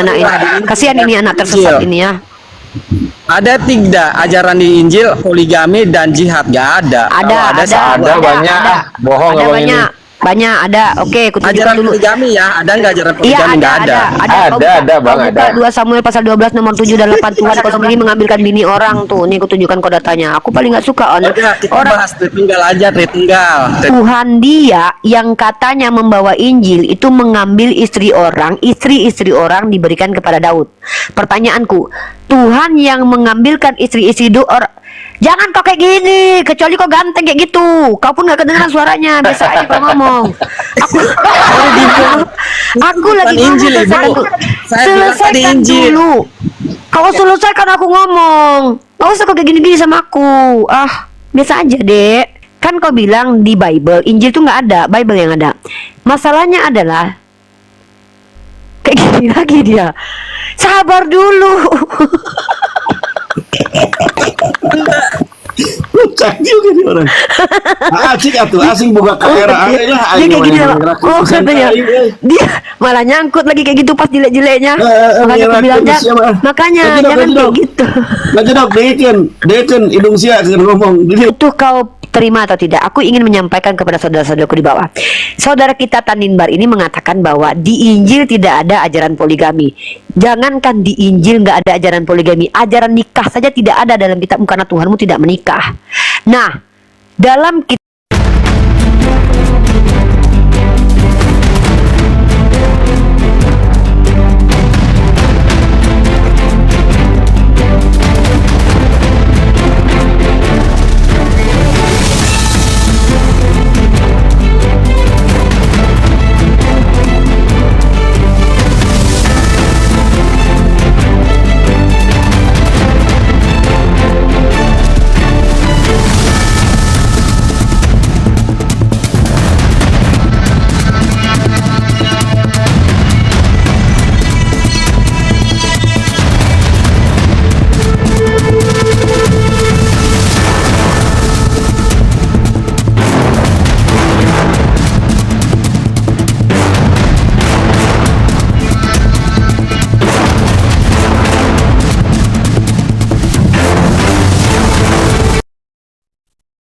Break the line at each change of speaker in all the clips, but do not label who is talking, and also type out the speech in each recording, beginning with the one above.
anak ini. Kasihan ini anak tersesat ini ya.
Ada tidak ajaran di Injil poligami dan jihad? Gak ada.
Ada banyak. Bohong
ada
abang
banyak.
ini.
Banyak ada. Oke, aku tunjukkan
Ajaran
dulu.
poligami ya, ada nggak ajaran
Iya
poligami? Nggak
ada.
Ada, Bang, ada.
2 Samuel pasal 12 nomor 7 dan 8 Tuhan kau sendiri mengambilkan bini orang tuh. Nih aku tunjukkan kau datanya. Aku paling nggak suka
Udah, kita
orang
bahas Tritunggal aja, Tritunggal.
Tuhan dia yang katanya membawa Injil itu mengambil istri orang diberikan kepada Daud. Pertanyaanku, Tuhan yang mengambilkan istri-istri orang, jangan kau kayak gini, kecuali kau ganteng kayak gitu. Kau pun gak kedengeran suaranya, biasa aja kau ngomong. Aku lagi
Injil,
ngomong,
Ibu. Saya bilang tadi
selesaikan
Injil.
dulu. Kau selesaikan aku ngomong. Gak usah kau kayak gini-gini sama aku. Biasa aja, Dek. Kan kau bilang di Bible, Injil tuh nggak ada, Bible yang ada. Masalahnya adalah kayak gini lagi dia. Sabar dulu.
Lucak juga nih orang. Asik atuh, asing buka kamera.
Dia kayak gini lah. Katanya dia malah nyangkut lagi kayak gitu pas jelek-jeleknya. Makanya aku bilang makanya jangan kayak gitu.
Ngajedok deken hidung sia ngomong.
Itu kau terima atau tidak? Aku ingin menyampaikan kepada saudara-saudaraku di bawah. Saudara kita Tanimbar ini mengatakan bahwa di Injil tidak ada ajaran poligami. Jangankan di Injil nggak ada ajaran poligami, ajaran nikah saja tidak ada dalam kitabmu karena Tuhanmu tidak menikah. Nah, dalam kitab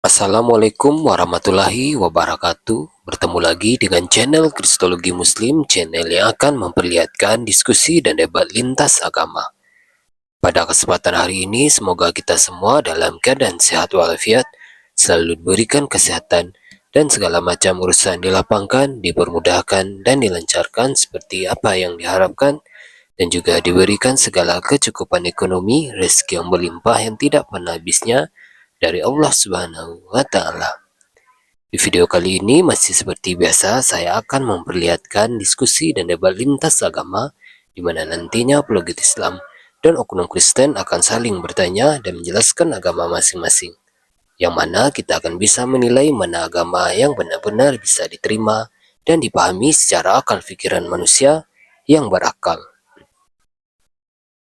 Assalamualaikum warahmatullahi wabarakatuh. Bertemu lagi dengan channel Kristologi Muslim, channel yang akan memperlihatkan diskusi dan debat lintas agama. Pada kesempatan hari ini, semoga kita semua dalam keadaan sehat walafiat, selalu diberikan kesehatan, dan segala macam urusan dilapangkan, dipermudahkan, dan dilancarkan seperti apa yang diharapkan, dan juga diberikan segala kecukupan ekonomi, rezeki yang berlimpah yang tidak pernah habisnya, dari Allah Subhanahu wa Ta'ala. Di video kali ini masih seperti biasa, saya akan memperlihatkan diskusi dan debat lintas agama, di mana nantinya apologet Islam dan oknum Kristen akan saling bertanya dan menjelaskan agama masing-masing, yang mana kita akan bisa menilai mana agama yang benar-benar bisa diterima dan dipahami secara akal pikiran manusia yang berakal.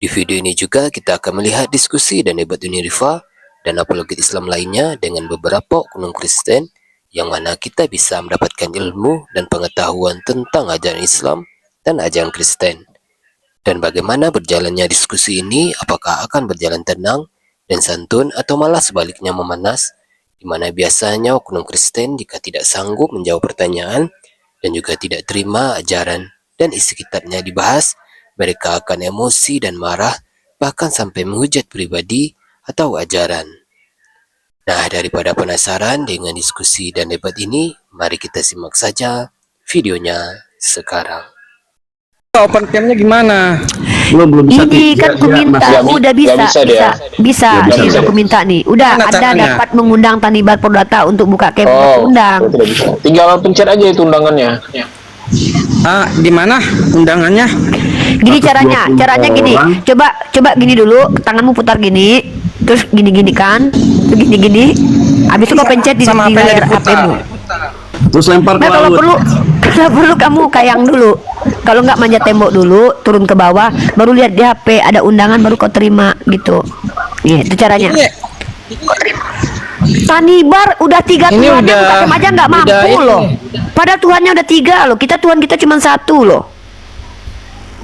Di video ini juga kita akan melihat diskusi dan debat Unirifa dan apologet Islam lainnya dengan beberapa oknum Kristen, yang mana kita bisa mendapatkan ilmu dan pengetahuan tentang ajaran Islam dan ajaran Kristen. Dan bagaimana berjalannya diskusi ini, apakah akan berjalan tenang dan santun atau malah sebaliknya memanas, di mana biasanya oknum Kristen jika tidak sanggup menjawab pertanyaan dan juga tidak terima ajaran dan isi kitabnya dibahas, mereka akan emosi dan marah, bahkan sampai menghujat pribadi atau ajaran. Nah, daripada penasaran dengan diskusi dan debat ini, mari kita simak saja videonya sekarang.
Open camnya gimana?
Belum bisa.
ini kan ku minta, udah bisa. Ini aku minta nih. Udah
Mana
ada
caranya?
dapat mengundang Tanimbar Perdata untuk buka camp undang.
Tinggal pencet aja itu undangannya.
Di mana undangannya?
Gini caranya gini. Coba gini dulu, tanganmu putar gini, terus gini kan, gini. Habis itu kau pencet di
Sama
layar
HP-nya diputar.
HP-mu.
Terus lempar ke
Nah, kalau
laut.
perlu kamu kayang dulu. Kalau nggak manjat tembok dulu, turun ke bawah, baru lihat di HP ada undangan, baru kau terima gitu. Itu caranya. Tanimbar udah 3
Ini
Tuhannya
udah-
buka camp aja nggak mampu
ini.
loh. Padahal Tuhannya udah 3 loh. Kita Tuhan kita cuma 1 loh.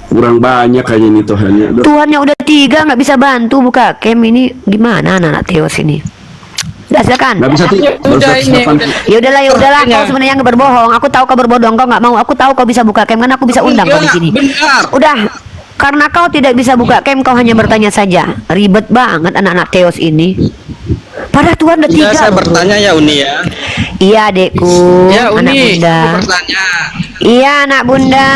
kurang banyak kayaknya ini Tuhannya. Aduh.
Tuhannya udah 3 nggak bisa bantu buka cam ini, gimana anak-anak Theos ini? Udah silakan.
Nggak bisa tuh.
Udah ini.
Ya udahlah, kau sebenarnya nggak berbohong. Aku tahu kau berbohong, kau nggak mau. Aku tahu kau bisa buka cam, kan aku bisa undang kau di sini.
Benar.
Udah, karena kau tidak bisa buka cam, kau hanya bertanya saja. Ribet banget anak-anak Theos ini. Padahal Tuhan udah 3.
Ya, saya bertanya ya Uni ya.
Iya adekku,
Ya
anak
Uni,
bunda.
aku bertanya.
Iya anak bunda.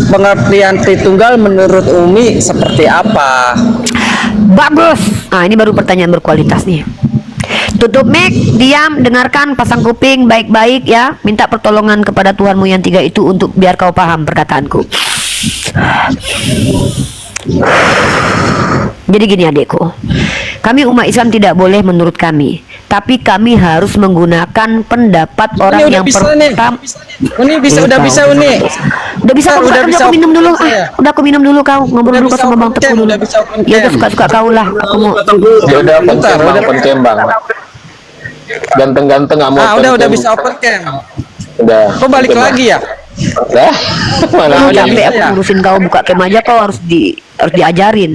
Pengertian Tritunggal menurut Umi seperti apa?
Bagus. Nah ini baru pertanyaan berkualitas nih. Tutup mic, diam, dengarkan, pasang kuping baik-baik ya. Minta pertolongan kepada Tuhanmu yang 3 itu untuk biar kau paham perkataanku. Jadi gini adekku, kami umat Islam tidak boleh menurut kami, tapi kami harus menggunakan pendapat orang yang pertama.
Uni bisa, udah bisa Uni.
Udah bisa,
Udah
udah
bisa
aku minum dulu.
saya.
Udah aku minum dulu, kau ngobrol
Udah
dulu kau
bisa
sama Bang
open
Teguh
cam,
dulu.
udah bisa open
Ya udah
cam.
suka-suka kau lah. Aku mau.
Ya udah open
Bentar,
cam bang,
udah.
open cam bang. Ganteng-ganteng nggak mau
Ah,
open
udah
cam.
bisa open cam.
Udah.
Kok balik
Open,
lagi ya?
Dah. Mana
Aduh,
ada
capek
ini?
aku ngurusin kau buka cam aja, kau harus diajarin.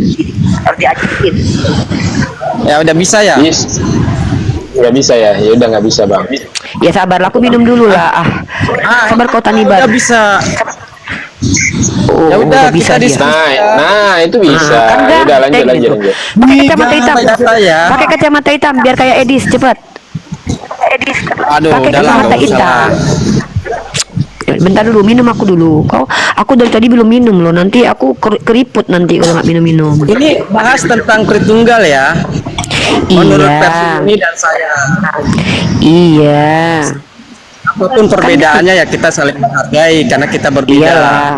Ya udah bisa ya.
Bis. Nggak bisa ya? Ya udah nggak bisa bang.
Ya sabarlah, aku minum dulu lah. Sabar kau Tanibar.
Udah bisa.
Oh,
Ya udah,
bisa
kita
dia.
diskusi.
Nah itu bisa.
Kan
Ya udah
ganteng
lanjut
gitu.
lanjut.
Pakai kacamata hitam.
Data ya.
Pakai kacamata hitam biar kayak Edis, cepat.
Aduh,
Pakai
udah lah,
kacamata
nggak usah
hitam.
lah.
Bentar dulu, minum aku dulu. Aku dari tadi belum minum loh. Nanti aku keriput nanti kalau nggak minum-minum.
Ini bahas tentang Tritunggal ya. Menurut versi
Iya,
ini dan saya.
iya,
Apapun perbedaannya ya kita saling menghargai karena kita berbeda.
iyalah.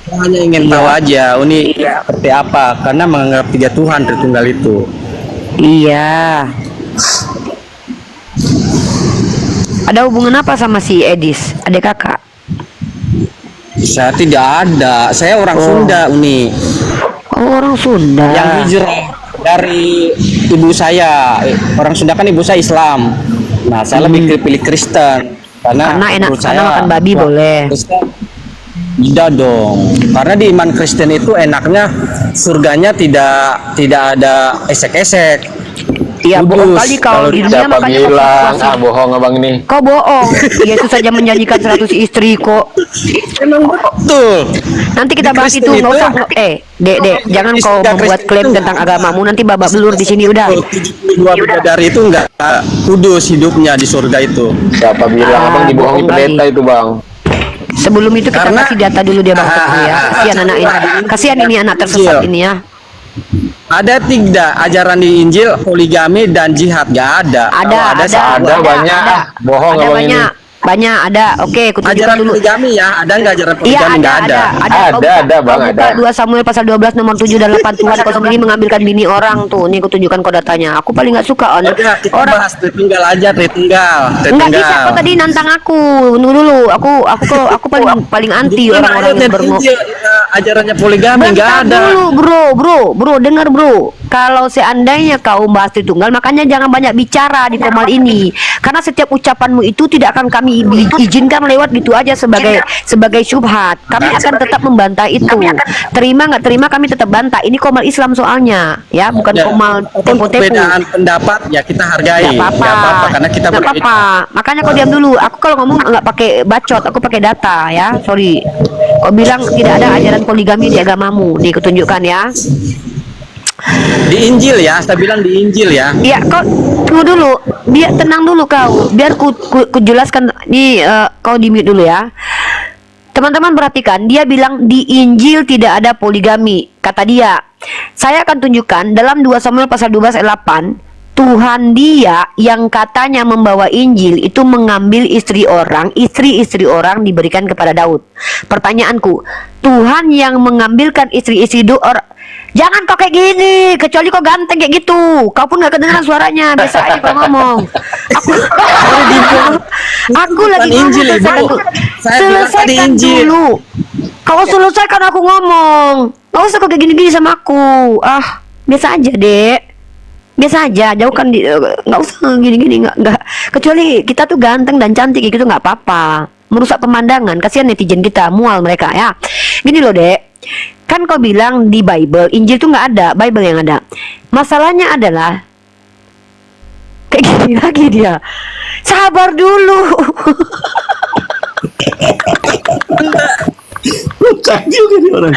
Saya hanya ingin tahu aja Uni seperti apa karena menganggap 3 Tuhan Tritunggal itu.
Iya. Ada hubungan apa sama si Edis, adik kakak?
Saya tidak ada. Saya orang
Oh.
Sunda Uni.
Oh, orang Sunda.
Yang hijrah dari ibu saya. Orang Sunda kan ibu saya Islam. Nah, saya lebih pilih Kristen karena
Karena enak,
menurut
karena makan babi
wah,
boleh.
Kristen, tidak dong. Karena di iman Kristen itu enaknya surganya tidak ada esek-esek.
Iya, bohong
Kudus.
kali kau di dunia,
Siapa
makanya kau
bilang?
puasa.
Bohong abang ini.
Kau bohong. Yesus saja menjanjikan 100 istri kok.
Emang betul.
Nanti kita
Di
bahas itu,
Kristen
nggak usah.
itu-
Dek, jangan kau
Istilah
membuat
Kristen
klaim
itu
tentang agamamu. Nanti babak belur di sini udah.
72 bidadari itu enggak kudus hidupnya di surga itu.
Siapa bilang abang dibohongi
bohong kali.
pendeta itu bang?
Sebelum itu kita
Karena-
kasih data dulu dia Bang Teguh ya. Kasihan anak ini. Kasihan ini anak tersesat ini ya.
Ada tidak ajaran di Injil poligami dan jihad? Nggak ada. Kalau
Ada banyak. Bohong
Ada
abang ini.
banyak. Banyak ada. Oke, aku tunjukkan
Ajaran
dulu.
poligami ya, ada nggak ajaran
Iya
poligami? Nggak ada.
Ada, ada, Bang,
Kau buka
ada.
2 Samuel pasal 12 nomor 7 dan 8, Tuhan kau sendiri mengambilkan bini orang tuh. Nih aku tunjukkan kau datanya. Aku paling nggak suka
Udah, kita
orang.
bahas Tritunggal aja, Tritunggal.
Enggak bisa, kau tadi nantang aku. Tunggu dulu. Aku paling anti orang-orang yang
Ajarannya poligami nggak
Bentar
ada.
dulu bro, dengar bro. Kalau seandainya kau bahas Tritunggal, makanya jangan banyak bicara di komal ini. Karena setiap ucapanmu itu tidak akan kami izinkan lewat gitu aja sebagai syubhat. Kami akan tetap membantah itu. Terima nggak terima kami tetap bantah. Ini komal Islam soalnya, ya bukan
Ya,
komal
walaupun
tepo-tepo.
perbedaan pendapat ya kita hargai.
Nggak apa-apa,
karena kita
nggak
berbeda.
apa-apa. Makanya kau diam dulu. Aku kalau ngomong nggak pakai bacot, aku pakai data ya. Sorry. Kau bilang tidak ada ajaran poligami di agamamu. Nih, kutunjukkan ya.
Di Injil ya, saya bilang di Injil ya.
Iya, kau tunggu dulu. Biar tenang dulu kau. Biar ku jelaskan. Nih, kau di mute dulu ya. Teman-teman perhatikan, dia bilang di Injil tidak ada poligami. Kata dia. Saya akan tunjukkan dalam 2 Samuel pasal 12 ayat 8. Tuhan dia yang katanya membawa Injil itu mengambil istri istri orang diberikan kepada Daud. Pertanyaanku, Tuhan yang mengambilkan istri-istri orang, jangan kau kayak gini, kecuali kau ganteng kayak gitu. Kau pun gak kedengeran suaranya, biasa aja kau ngomong. Aku lagi ngomong,
Injil, Ibu.
selesaikan dulu.
Saya bilang tadi
Selesaikan
Injil.
dulu. Kau selesaikan aku ngomong. Gak usah kau kayak gini-gini sama aku. Biasa aja dek. Biasa aja, jauhkan nggak usah gini-gini, nggak. Kecuali kita tuh ganteng dan cantik gitu nggak apa-apa. merusak pemandangan. Kasihan netizen kita, mual mereka ya. Gini loh Dek, kan kau bilang di Bible, Injil tuh nggak ada, Bible yang ada. Masalahnya adalah kayak gini lagi dia. Sabar dulu.
Lucak juga nih orang.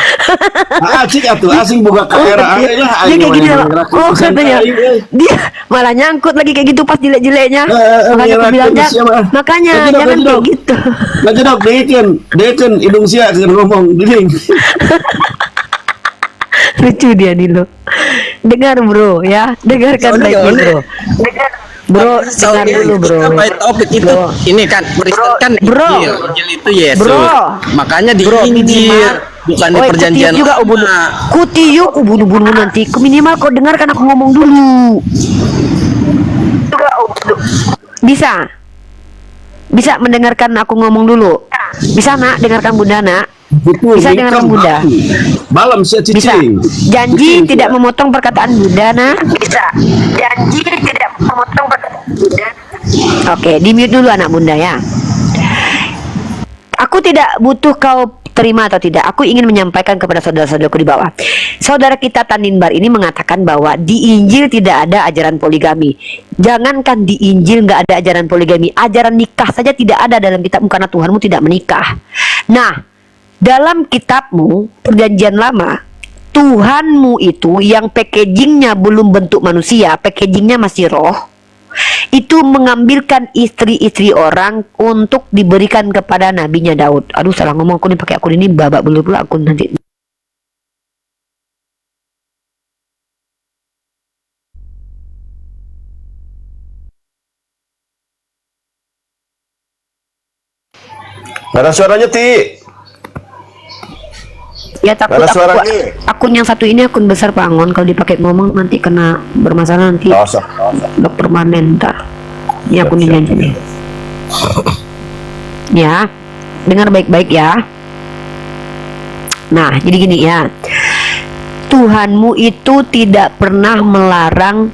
Asik atuh, asing buka kamera.
Dia kayak gini loh. Oh katanya dia malah nyangkut lagi kayak gitu pas jelek-jeleknya. Makanya aku bilang makanya jangan kayak gitu.
Lagi dok, deken hidung sia keur ngomong ding.
Lucu dia nih lo. Dengar bro ya, dengarkan baik-baik bro. Bro, dengar dulu bro.
Apa topik itu?
Bro.
Ini kan Kristen kan
Bro.
Injil itu Yesus.
Bro.
Makanya di
Bro,
Injil
minimal.
bukan di
Oi,
perjanjian
kutiup juga ubun.
lama.
Kutiup ubun nanti. Minimal kau dengarkan aku ngomong dulu. Bisa? Bisa mendengarkan aku ngomong dulu? Bisa nak dengarkan Bunda nak?
Betul,
Bisa dengarkan Bunda?
Malam sia
Bisa.
cicing.
Janji tidak memotong perkataan Bunda nak? Bisa. Janji tidak memotong perkataan Bunda. Oke, di mute dulu anak Bunda ya. Aku tidak butuh kau terima atau tidak. Aku ingin menyampaikan kepada saudara-saudaraku di bawah. Saudara kita Tanimbar ini mengatakan bahwa di Injil tidak ada ajaran poligami. Jangankan di Injil nggak ada ajaran poligami, ajaran nikah saja tidak ada dalam kitabmu karena Tuhanmu tidak menikah. Nah, dalam kitabmu perjanjian lama, Tuhanmu itu yang packagingnya belum bentuk manusia, packagingnya masih roh, itu mengambilkan istri-istri orang untuk diberikan kepada nabinya Daud. Aduh salah ngomong, aku nih pakai akun ini babak belur pula akun nanti.
Ada suaranya Ti.
Ya takut
Ada suaranya.
akun yang satu ini akun besar Pak Angon, kalau dipakai ngomong nanti kena bermasalah nanti.
Usah.
Blok permanen ntar. Ini akun ini aja nih. Ya, dengar baik-baik ya. Nah, jadi gini ya. Tuhanmu itu tidak pernah melarang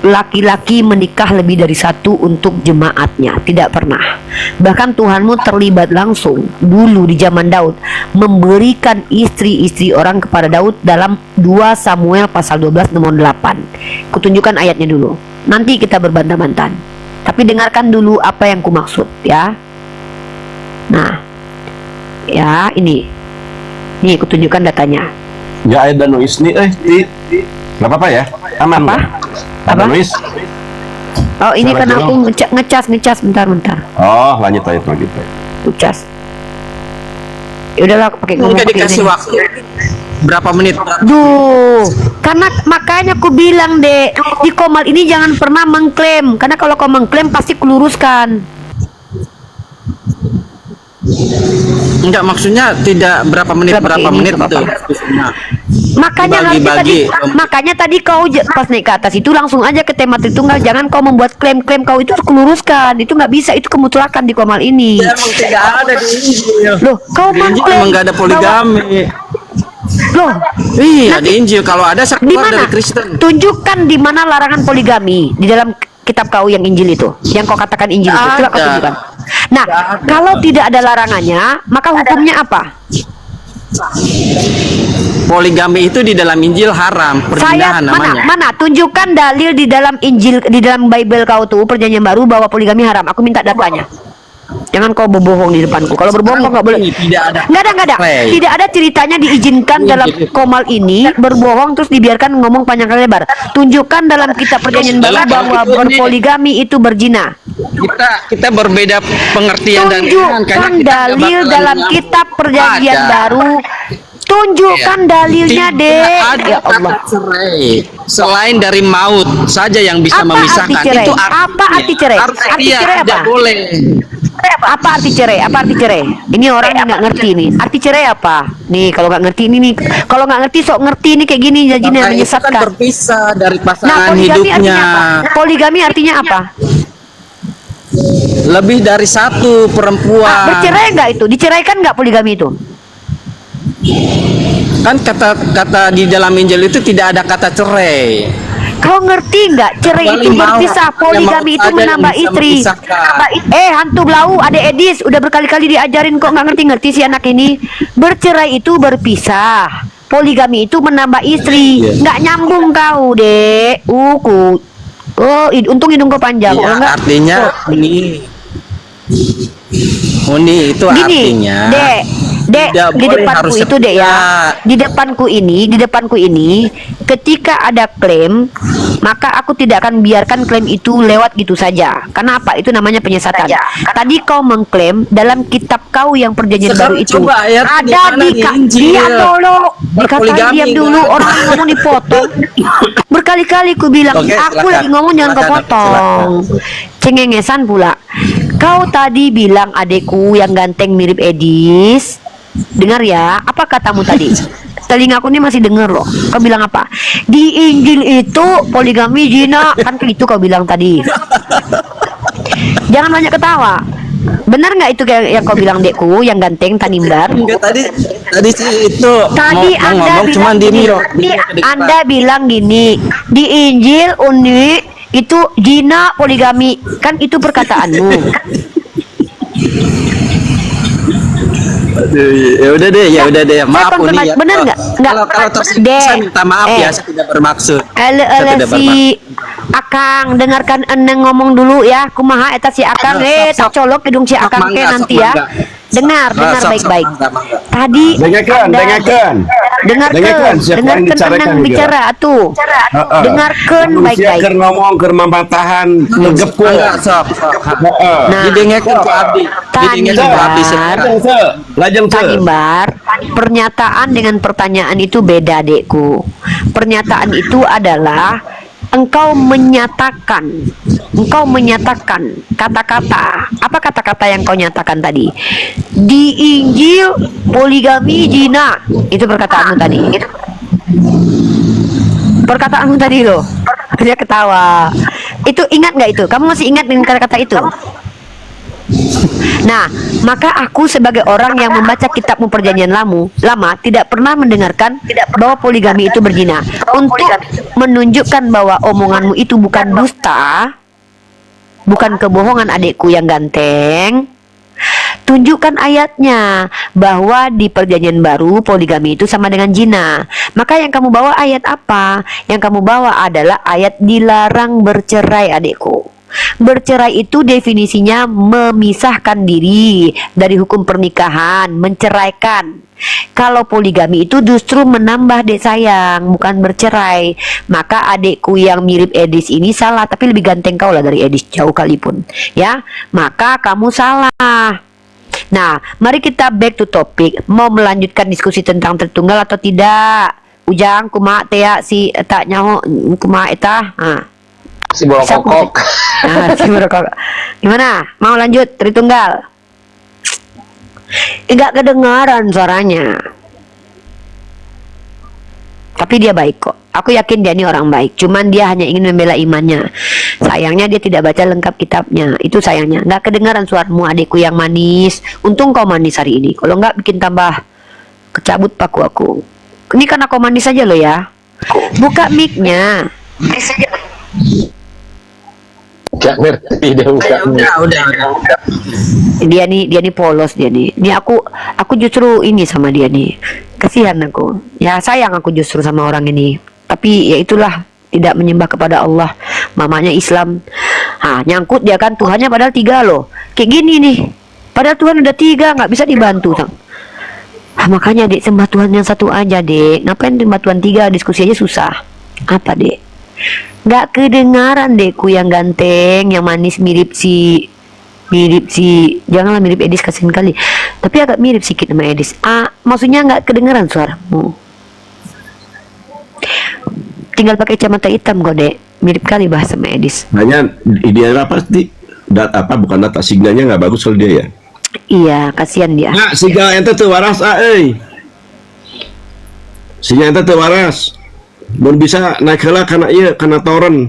laki-laki menikah lebih dari satu untuk jemaatnya, tidak pernah. Bahkan Tuhanmu terlibat langsung dulu di zaman Daud memberikan istri-istri orang kepada Daud dalam 2 Samuel pasal 12 nomor 8. Kutunjukkan ayatnya dulu, nanti kita berbantah-bantahan, tapi dengarkan dulu apa yang kumaksud ya. Nah ya, ini kutunjukkan datanya.
Ya ada noise nih, Ti. Nggak apa-apa ya? Aman
Apa?
nggak?
Apa?
Ada noise?
Oh ini
Suara
karena
jelas.
aku ngecas bentar
Oh, lanjut.
ngecas. Ya udahlah, aku pakai ngomong
Nggak
pakai
dikasih
ini.
waktu berapa menit?
Duh, karena makanya aku bilang deh, di Komal ini jangan pernah mengklaim, karena kalau kau mengklaim pasti keluruskan.
Enggak, maksudnya tidak berapa menit
Berapa ini,
menit
berapa?
itu. Nah,
Makanya harusnya tadi,
Dibagi-bagi.
makanya tadi kau pas naik ke atas itu langsung aja ke tema Tritunggal, jangan kau membuat klaim-klaim kau itu harus keluruskan, itu nggak bisa, itu kemutlakan di Komal ini.
emang tidak ada di Injil.
Loh, kau
Di Injil
mengklaim
emang nggak ada poligami.
Loh,
Iya, di Injil kalau ada saya
di
keluar
mana?
dari Kristen.
Tunjukkan di mana larangan poligami di dalam kitab kau yang Injil itu, yang kau katakan Injil itu. Coba kau
Ada.
tunjukkan. Nah, kalau tidak ada larangannya, maka hukumnya apa?
Poligami itu di dalam Injil haram,
Saya
perjinahan namanya.
mana tunjukkan dalil di dalam Injil, di dalam Bible kau tuh perjanjian baru bahwa poligami haram. Aku minta datanya. Jangan kau berbohong di depanku. Kalau berbohong kau nggak boleh.
Tidak ada.
Nggak ada.
Play.
Tidak ada ceritanya diizinkan dalam Komal ini berbohong terus dibiarkan ngomong panjang kali lebar. Tunjukkan dalam kitab perjanjian baru bahwa berpoligami itu berzina.
Kita berbeda pengertian dan
Tunjukkan
karena kita
dalil
nggak
dalam
bakalan
kitab perjanjian
ada.
baru. Tunjukkan dalilnya,
Tidak
Dek.
ada
Ya
kata
Allah.
cerai selain dari maut saja yang bisa
Apa
memisahkan.
arti cerai?
Itu
Apa arti cerai? Arti cerai
tidak
apa?
boleh.
Apa arti cerai? Apa arti cerai? Ini orang yang nggak ngerti nih. Arti cerai apa? Nih kalau nggak ngerti ini nih. Kalau nggak ngerti sok ngerti ini kayak gini jadi
Maka itu kan
menyesatkan.
berpisah dari
Nah,
pasangan
poligami
hidupnya.
artinya apa? Poligami artinya apa?
Lebih dari satu perempuan.
Bercerai nggak itu? Diceraikan nggak poligami itu?
Kan kata di dalam Injil itu tidak ada kata cerai.
Kau ngerti nggak? Cerai
Paling
itu
mau-
berpisah, poligami
yang
itu
mau saja
menambah
yang bisa
istri.
memisahkan.
Hantu blau, ada Edis, udah berkali-kali diajarin kok nggak ngerti-ngerti si anak ini. Bercerai itu berpisah, poligami itu menambah istri.
Iya.
Nggak nyambung kau, Dek. Untung hidung kau panjang.
Iya,
Kalau nggak,
artinya Uni itu
gini,
artinya
Dek,
tidak
di
boleh
depanku
harus
itu Dek ya.
sepihak.
Di depanku ini, ketika ada klaim, maka aku tidak akan biarkan klaim itu lewat gitu saja. Karena apa? Itu namanya penyesatan. Tadi kau mengklaim dalam kitab kau yang perjanjian
Sekarang
baru itu
coba ayat di
ada
mana
di
di Injil?
diam dulu. Dikatakan
Poligami,
diam dulu,
kan?
orang ngomong dipotong. Berkali-kali ku bilang,
Oke,
aku
silakan.
lagi ngomong jangan kau
Silakan,
potong. Cengengesan pula. Kau tadi bilang adekku yang ganteng mirip Edis. Dengar ya, apa katamu tadi? Telingaku ini masih denger loh. Kau bilang apa? Di Injil itu poligami zina, kan itu kau bilang tadi. Jangan banyak ketawa. Benar nggak itu kayak yang kau bilang dekku yang ganteng Tanimbar?
Enggak, tadi sih itu
Tadi
mau
Anda
ngomong cuma
bilang
di
gini,
Miro.
Anda bilang gini, di Injil Uni itu zina poligami, kan itu perkataanmu.
Ya udah deh, maaf
Saya
Uni ya.
bener nggak? Nggak.
Kalau tersinggung
Dek.
saya minta maaf ya, saya tidak bermaksud.
Ele
Saya tidak
si Akang, dengarkan eneng ngomong dulu ya. Kumaha eta si Akang, tak colok hidung si Akang ke nanti ya. Dengar baik-baik. Tadi
Dengarkan. Dengarkan siapa yang dibicarakan
eneng
juga.
bicara atuh. Dengarkan
Manusia
baik-baik.
keur ngomong keur mambatahan legepku.
Sok.
Nah,
Didengarkan ku abdi. Didengarkan ku abdi sekarang.
Lajeng teu.
Tanimbar, pernyataan dengan pertanyaan itu beda, Dekku. Pernyataan itu adalah engkau menyatakan kata-kata. Apa kata-kata yang kau nyatakan tadi? Di Injil poligami zina. Itu perkataanmu tadi. Perkataanmu tadi loh. Dia ketawa. Itu ingat nggak itu? Kamu masih ingat dengan kata-kata itu? Nah, maka aku sebagai orang yang membaca kitabmu perjanjian lama tidak pernah mendengarkan bahwa poligami itu berzina. Untuk menunjukkan bahwa omonganmu itu bukan dusta, bukan kebohongan adekku yang ganteng, tunjukkan ayatnya bahwa di perjanjian baru poligami itu sama dengan zina. Maka yang kamu bawa ayat apa? Yang kamu bawa adalah ayat dilarang bercerai adekku. Bercerai itu definisinya memisahkan diri dari hukum pernikahan, menceraikan. Kalau poligami itu justru menambah, dek sayang, bukan bercerai. Maka adekku yang mirip Edis ini salah, tapi lebih ganteng kau lah dari Edis jauh kali pun. Ya, maka kamu salah. Nah, mari kita back to topic. Mau melanjutkan diskusi tentang tertunggal atau tidak? Ujang, kumaha teh si eta nyaho, kumaha eta?
Si borokokok.
Si borokokok. Gimana? Mau lanjut Tritunggal? Enggak kedengaran suaranya. Tapi dia baik kok. Aku yakin dia ini orang baik. Cuman dia hanya ingin membela imannya. Sayangnya dia tidak baca lengkap kitabnya. Itu sayangnya. Enggak kedengaran suaramu adikku yang manis. Untung kau manis hari ini. Kalau enggak bikin tambah kecabut paku aku. Ini karena kau manis aja lo ya. Buka mic-nya.
Gak ngerti dia bukan.
Udah.
Dia nih polos dia nih. Ini aku justru ini sama dia nih. Kasihan aku. Ya sayang aku justru sama orang ini. Tapi ya itulah, tidak menyembah kepada Allah. Mamanya Islam. Nyangkut dia kan Tuhannya padahal 3 loh. Kayak gini nih. Padahal Tuhan udah 3, nggak bisa dibantu. Makanya dek, sembah Tuhan yang satu aja dek. Ngapain sembah Tuhan 3, diskusi aja susah. Apa dek? Nggak kedengaran dekku yang ganteng, yang manis, mirip si janganlah mirip Edis, kasihan kali, tapi agak mirip sedikit sama Edis. Maksudnya nggak kedengaran suaramu. Tinggal pakai kacamata hitam kok dek, mirip kali bahasa sama Edis.
Hanya dia apa sih? Bukan data signalnya nggak bagus kalau dia ya.
Iya, kasihan dia.
Nah, sinyal ente teu waras sinyal ente teu waras. Mun bisa naik heula kana ieu, kana torrent.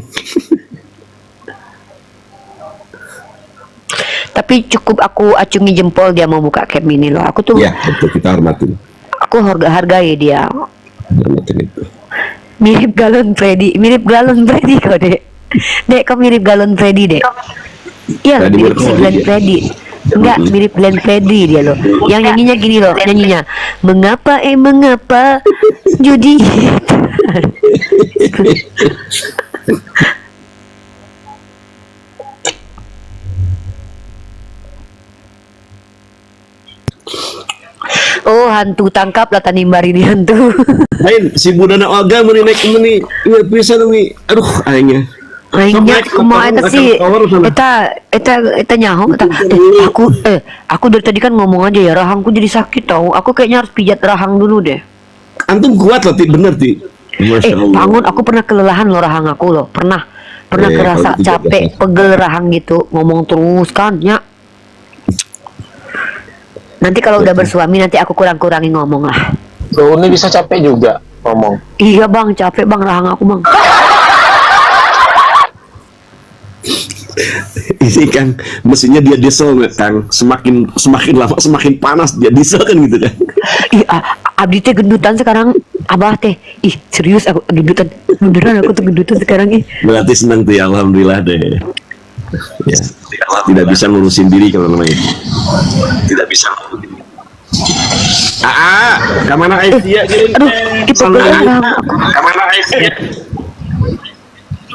Tapi cukup aku acungi jempol dia mau buka cam ini loh. Aku tuh
Ya, itu kita hormatin.
aku hargai dia.
Hormatin itu.
Mirip galon Freddy, kok dek. Dek, kau mirip galon Freddy dek. Iya,
Tadi
mirip si
berkali
Glenn
dia.
Freddy. Enggak, mirip Glenn Freddy dia loh. Yang nyanyinya gini loh, nyanyinya. Mengapa judi? Oh, hantu, tangkaplah Tanimbar ini hantu.
Lain si budana agama nih naik ini. Iya bisa dong nih. Aduh, aingnya.
Aingnya kumaha eta sih? Eta nyaho eta. Aku dari tadi kan ngomong aja ya, rahangku jadi sakit tau. Aku kayaknya harus pijat rahang dulu deh.
Antum kuat loh, Ti. Bener, Ti. Masya Allah.
Bangun, aku pernah kelelahan loh rahang aku loh. Pernah kerasa
kalau gitu
capek, pegel rahang gitu. Ngomong terus kan, ya. Nanti kalau udah bersuami nanti aku kurang-kurangin ngomong lah.
Tuh, ini bisa capek juga ngomong.
Iya bang, capek bang rahang aku bang.
Ini kan mesinnya dia diesel Kang. Semakin lama semakin panas dia diesel kan gitu kan.
Abdi teh gendutan sekarang. Abah teh, serius aku gendutan. Beneran aku tuh gendutan sekarang
Berarti senang tuh ya, alhamdulillah deh. Ya, tidak bisa ngurusin diri kalau namanya. Tidak bisa. Kemana Aisyah gini?
Aduh, dipegel rahang aku.
Kemana Aisyah?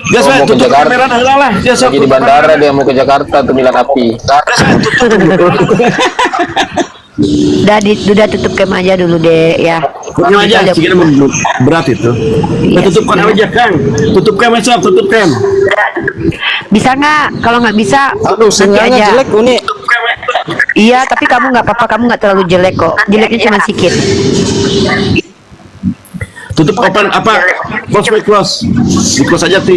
Dia
Oh, mau ke
tutup
Jakarta.
kamera dah lah. Dia
Lagi di bandara dia mau ke Jakarta tuh Milan Api.
Udah tutup cam aja dulu deh ya.
Punya aja, sih berat itu.
Iya,
Tutupkan aja Kang. Tutup cam aja, tutup cam.
Bisa nggak? Kalau nggak bisa,
Aduh,
nanti
sinyalnya
aja.
jelek Uni.
Iya, tapi kamu nggak apa-apa, kamu nggak terlalu jelek kok. Jeleknya cuma sedikit.
Tutup open apa? Close. Di close aja Ti.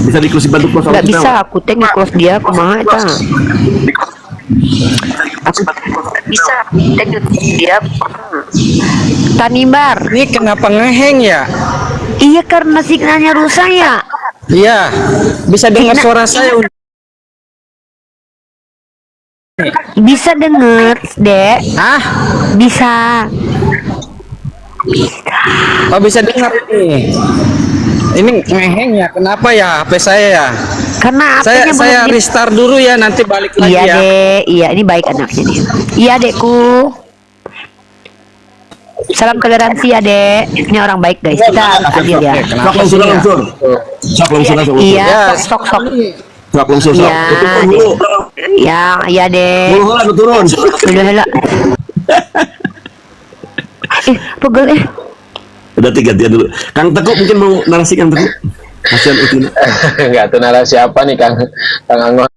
Bisa di close, dibantu close.
Nggak bisa, aku teh nge-close dia, kumaha eta. Aku bisa dia. Tanimbar.
Ini kenapa ngeheng ya?
Iya karena signalnya rusak ya.
Iya, bisa dengar suara saya Uni.
Bisa denger, Dek.
Hah?
Bisa.
Oh, bisa dengar ini. Ini ngeheng ya? Kenapa ya HP saya ya?
Karena
Saya
apanya
saya
belum
restart dulu ya, nanti balik lagi
Iya
ya.
dek, iya ini baik anaknya dia. Iya dekku. Salam toleransi ya dek. Ini orang baik guys. Kita harus adil ya.
Sok langsung langsung. Sok langsung langsung.
Iya,
Ya,
sok.
Sok langsung sok.
Iya,
Tutup dulu.
Ya, iya dek.
Dulu lah turun.
Udah hela. Pegel
Udah tiga dia dulu. Kang Teguh mungkin mau narasi Kang Teguh. Kasihan itu.
Enggak tahu narasi apa nih Kang Angon.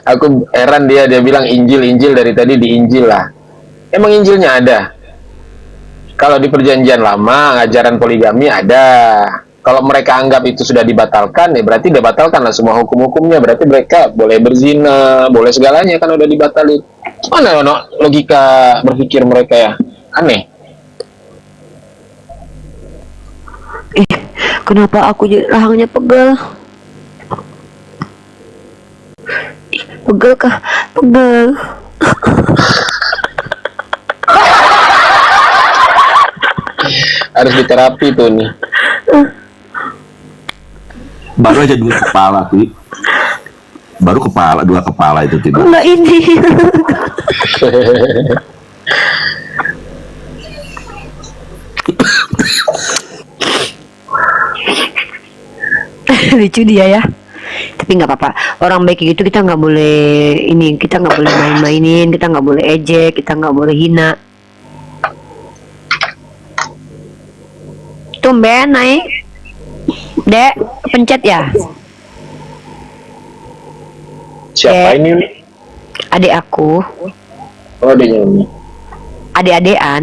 Aku heran dia bilang Injil dari tadi di Injil lah. Emang Injilnya ada. Kalau di perjanjian lama ajaran poligami ada. Kalau mereka anggap itu sudah dibatalkan ya berarti dibatalkan lah semua hukum-hukumnya. Berarti mereka boleh berzina, boleh segalanya kan udah dibatalin. Mana logika berpikir mereka ya? Aneh.
Kenapa aku jadi rahangnya pegel? Pegel kah? Pegel.
Harus diterapi tuh nih.
Baru aja dua kepala tuh. Baru dua kepala itu tiba.
Enggak ini. Lucu dia ya. Tapi nggak apa-apa. Orang baik gitu kita nggak boleh kita nggak boleh main-mainin, kita nggak boleh ejek, kita nggak boleh hina. Tumben naik. Dek, pencet ya.
Siapa ini?
Adik aku.
Oh, dia nyanyi.
Adik-adikan.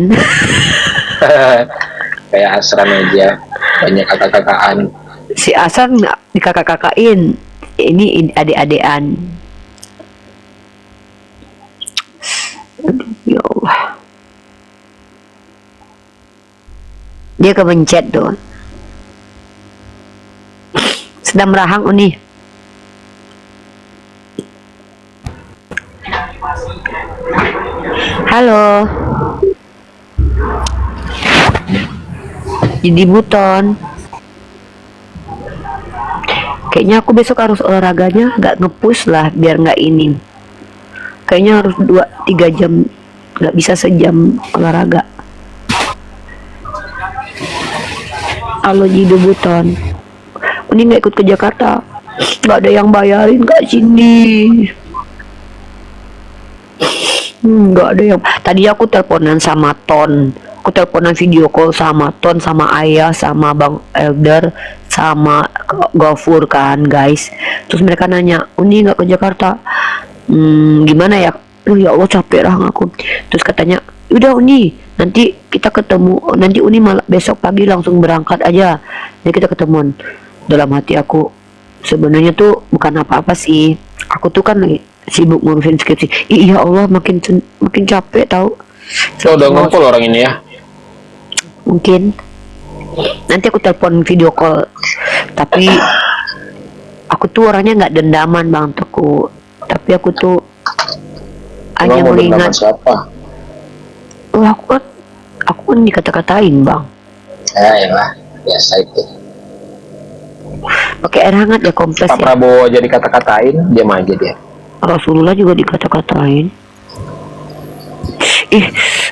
Kayak Asran aja, banyak kakak-kakaan.
Si Asan di kakak-kakain. Ini adik-adikan. Ya Allah. Dia kebencet tuh. Sedang merahang Uni. Halo. jadi buton. Kayaknya aku besok harus olahraganya nggak nge-push lah biar nggak ini. Kayaknya harus 2-3 jam, nggak bisa sejam olahraga. Halo Jidu Buton, ini nggak ikut ke Jakarta, nggak ada yang bayarin Kak Cindy. Nggak ada yang. Tadi aku teleponan sama Ton, aku teleponan video call sama Ton, sama Ayah, sama Bang Elder, sama Gofur kan guys. Terus mereka nanya, Uni nggak ke Jakarta? Gimana ya? Ya Allah capek lah aku. Terus katanya, udah Uni, nanti kita ketemu. Nanti Uni malah besok pagi langsung berangkat aja. Jadi kita ketemuan. Dalam hati aku sebenarnya tuh bukan apa-apa sih. Aku tuh kan lagi sibuk ngurusin skripsi. Iya Allah makin capek tahu.
So, udah ngumpul orang ini ya.
Mungkin nanti aku telepon video call. Tapi aku tuh orangnya nggak dendaman Bang Teguh. Tapi aku tuh hanya
Emang mau dendam
mengingat.
sama siapa?
Oh, aku kan dikata-katain Bang.
Ya lah, biasa itu.
Pakai air hangat ya kompres
Pak
ya.
Prabowo jadi kata-katain, diam aja dia.
Rasulullah juga dikata-katain. Ih,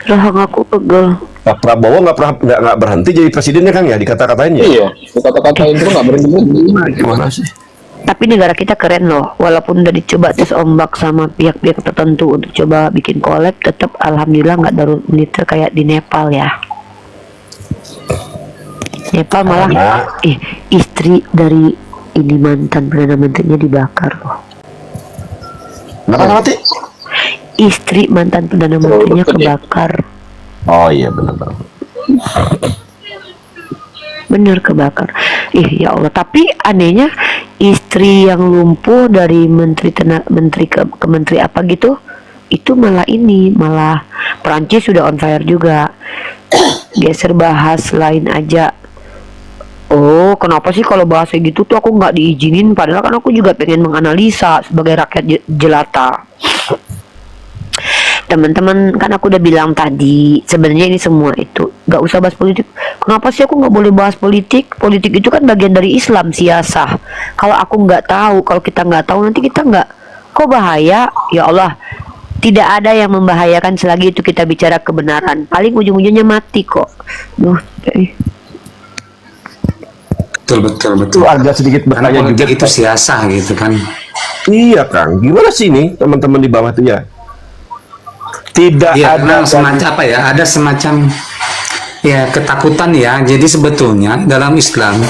rahang aku pegel.
Pak Prabowo nggak berhenti jadi presidennya Kang ya, dikata-katain ya.
Iya, kata-katain itu nggak berhenti.
Gimana sih?
Tapi negara kita keren loh, walaupun udah dicoba tes ombak sama pihak-pihak tertentu untuk coba bikin collab, tetap alhamdulillah nggak darurat militer kayak di Nepal ya. Nepal malah istri dari ini mantan perdana menterinya dibakar loh.
Kenapa mati?
Istri mantan perdana menterinya kebakar.
Oh iya benar.
Bener kebakar. Ya Allah. Tapi anehnya istri yang lumpuh dari menteri ke menteri apa gitu, itu malah Perancis sudah on fire juga. Geser bahas lain aja. Oh, kenapa sih kalau bahasa gitu tuh aku nggak diizinin? Padahal kan aku juga pengen menganalisa sebagai rakyat jelata. Teman-teman, kan aku udah bilang tadi sebenarnya ini semua itu nggak usah bahas politik. Kenapa sih aku nggak boleh bahas politik? Politik itu kan bagian dari Islam, siasah. Kalau aku nggak tahu, kalau kita nggak tahu, nanti kita nggak, kok bahaya? Ya Allah, tidak ada yang membahayakan selagi itu kita bicara kebenaran. Paling ujung-ujungnya mati kok.
Betul.
Itu agak sedikit
Karena
bertanya
politik
juga.
itu siasah gitu kan.
Iya Kang, gimana sih ini teman-teman di bawah itu ya? Tidak
Ya,
ada
memang semacam apa ya? Ada semacam ya ketakutan ya. Jadi sebetulnya dalam Islam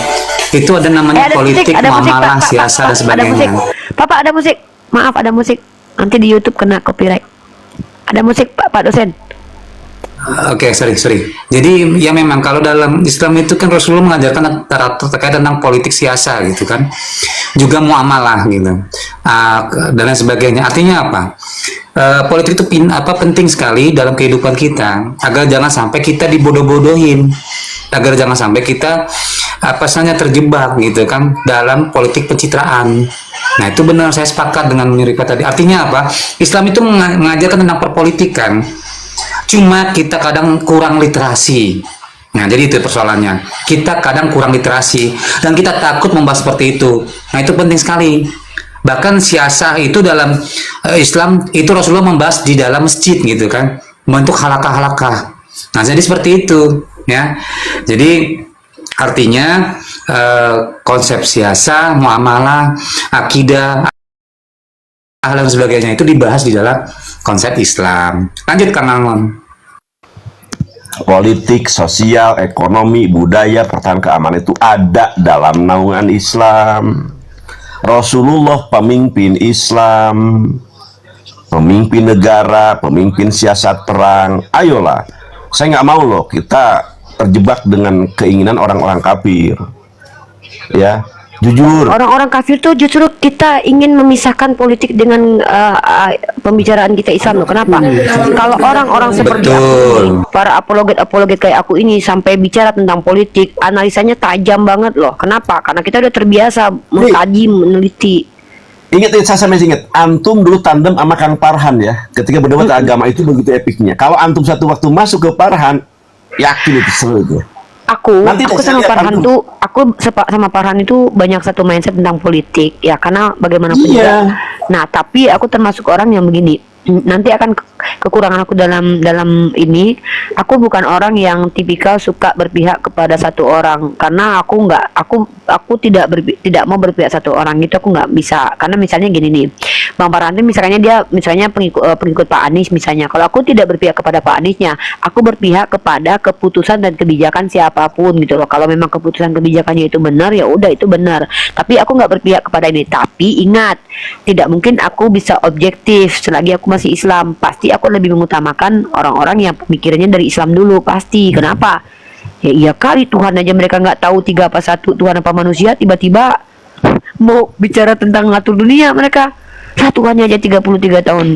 itu ada namanya politik, muamalah, siasah dan sebagainya.
Ada musik. Maaf, ada musik. Nanti di YouTube kena copyright. Ada musik Pak dosen.
Oke, sorry. Jadi ya memang kalau dalam Islam itu kan Rasulullah mengajarkan terkait tentang politik siasa gitu kan, juga muamalah gitu, dan lain sebagainya. Artinya apa? Politik itu penting sekali dalam kehidupan kita agar jangan sampai kita dibodoh-bodohin, agar jangan sampai kita terjebak gitu kan dalam politik pencitraan. Nah itu benar, saya sepakat dengan Menyuripa tadi. Artinya apa? Islam itu mengajarkan tentang perpolitikan. Cuma kita kadang kurang literasi. Nah, jadi itu persoalannya. Kita kadang kurang literasi dan kita takut membahas seperti itu. Nah, itu penting sekali. Bahkan siasah itu dalam Islam itu Rasulullah membahas di dalam masjid gitu kan, membentuk halakah-halakah. Nah, jadi seperti itu ya. Jadi artinya konsep siasah, muamalah, akidah, dan sebagainya itu dibahas di dalam konsep Islam. Lanjut Kang Angon.
politik, sosial, ekonomi, budaya, pertahanan keamanan itu ada dalam naungan Islam. Rasulullah pemimpin Islam, pemimpin negara, pemimpin siasat perang. Ayolah, saya nggak mau loh kita terjebak dengan keinginan orang-orang kafir. Ya, jujur.
Orang-orang kafir tuh justru kita ingin memisahkan politik dengan pembicaraan kita Islam loh. Kenapa? Kalau orang-orang seperti aku ini, para apologet kayak aku ini sampai bicara tentang politik, analisanya tajam banget loh. Kenapa? Karena kita udah terbiasa mengkaji, meneliti.
Ingat, saya masih ingat, antum dulu tandem sama Kang Farhan ya, ketika berdebat agama itu begitu epiknya. Kalau antum satu waktu masuk ke Farhan, yakin itu seru itu. Nanti
aku
saya
sama
lihat
Farhan
antum.
tuh, sama Farhan itu banyak satu mindset tentang politik ya, karena bagaimanapun juga.
Iya.
Nah, tapi aku termasuk orang yang begini. Nanti akan kekurangan aku dalam ini. Aku bukan orang yang tipikal suka berpihak kepada satu orang, karena aku tidak mau berpihak satu orang gitu. Aku nggak bisa, karena misalnya gini nih, Bang Farhan itu misalnya pengikut Pak Anies misalnya. Kalau aku tidak berpihak kepada Pak Aniesnya, aku berpihak kepada keputusan dan kebijakan siapapun gitu loh. Kalau memang keputusan kebijakannya itu benar, ya udah itu benar. Tapi aku nggak berpihak kepada ini. Tapi ingat, tidak mungkin aku bisa objektif selagi aku masih Islam. Pasti aku lebih mengutamakan orang-orang yang pemikirannya dari Islam dulu, pasti. Kenapa? Ya iya kali, Tuhan aja mereka nggak tahu tiga apa satu, Tuhan apa manusia, tiba-tiba mau bicara tentang ngatur dunia mereka. Tuhannya aja 33 tahun.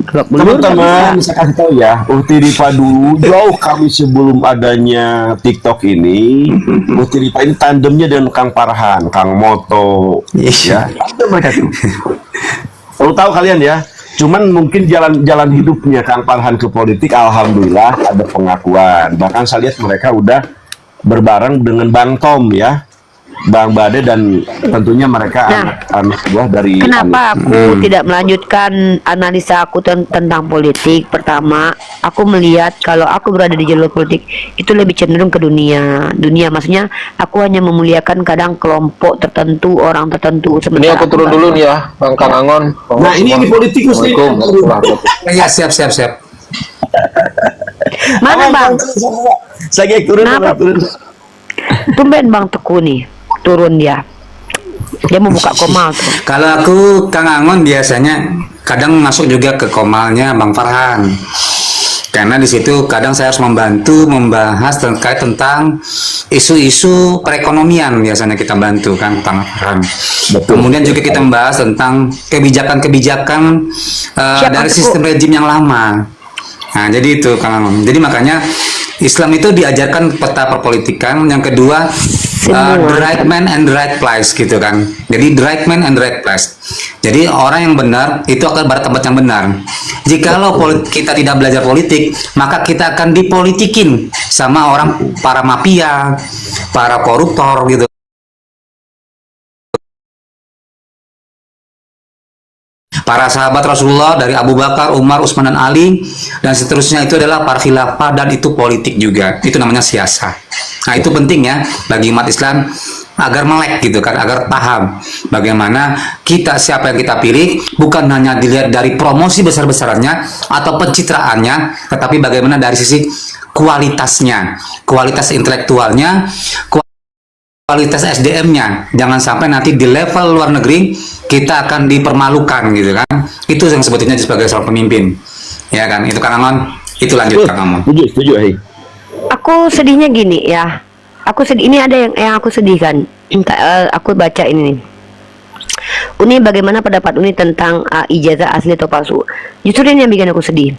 20
Teman-teman, saya kasih tahu ya, Uhti Rifa dulu jauh kami sebelum adanya TikTok ini, Uhti Rifa ini tandemnya dengan Kang Farhan, Kang Moto, ya. Tandem mereka tuh. Perlu tahu kalian ya. Cuman mungkin jalan hidupnya Kang Farhan ke politik, alhamdulillah ada pengakuan. Bahkan saya lihat mereka udah berbareng dengan Bang Tom ya, Bang Bade, dan tentunya mereka anak buah dari
Kenapa aku tidak melanjutkan analisa aku tentang politik? Pertama, aku melihat kalau aku berada di jalur politik itu lebih cenderung ke dunia. Maksudnya aku hanya memuliakan kadang kelompok tertentu, orang tertentu.
Ini aku turun dulu nih ya, Bang Kang Angon.
Nah ini politikus nih.
Ya, siap.
Mana Bang?
Saya turun.
Kenapa? Tumben Bang Teguh nih turun dia mau buka komal tuh.
Kalau aku Kang Angon biasanya kadang masuk juga ke komalnya Bang Farhan. Karena di situ kadang saya harus membantu membahas terkait tentang isu-isu perekonomian, biasanya kita bantu kan Kang Farhan. Kemudian juga kita membahas tentang kebijakan-kebijakan dari sistem rejim yang lama. Nah, jadi itu Kang Angon. Jadi makanya Islam itu diajarkan peta perpolitikan. Yang kedua, the right man and the right place gitu kan. Jadi the right man and the right place. Jadi orang yang benar itu akan pada tempat yang benar. Jikalau kita tidak belajar politik, maka kita akan dipolitikin sama para mafia, para koruptor gitu. Para sahabat Rasulullah dari Abu Bakar, Umar, Utsman, dan Ali, dan seterusnya itu adalah para khilafah, dan itu politik juga. Itu namanya siasah. Nah, itu penting ya bagi umat Islam agar melek gitu kan, agar paham bagaimana siapa yang kita pilih, bukan hanya dilihat dari promosi besar-besarannya atau pencitraannya, tetapi bagaimana dari sisi kualitasnya, kualitas intelektualnya, kualitas SDM-nya. Jangan sampai nanti di level luar negeri kita akan dipermalukan gitu kan. Itu yang sebetulnya sebagai seorang pemimpin. Ya kan, itu Kang Angon. Itu lanjut Kang Angon.
Setuju.
Aku sedihnya gini ya. Ini ada yang aku sedihkan. Aku baca ini nih. Uni, bagaimana pendapat Uni tentang ijazah asli atau palsu? Justru ini yang bikin aku sedih.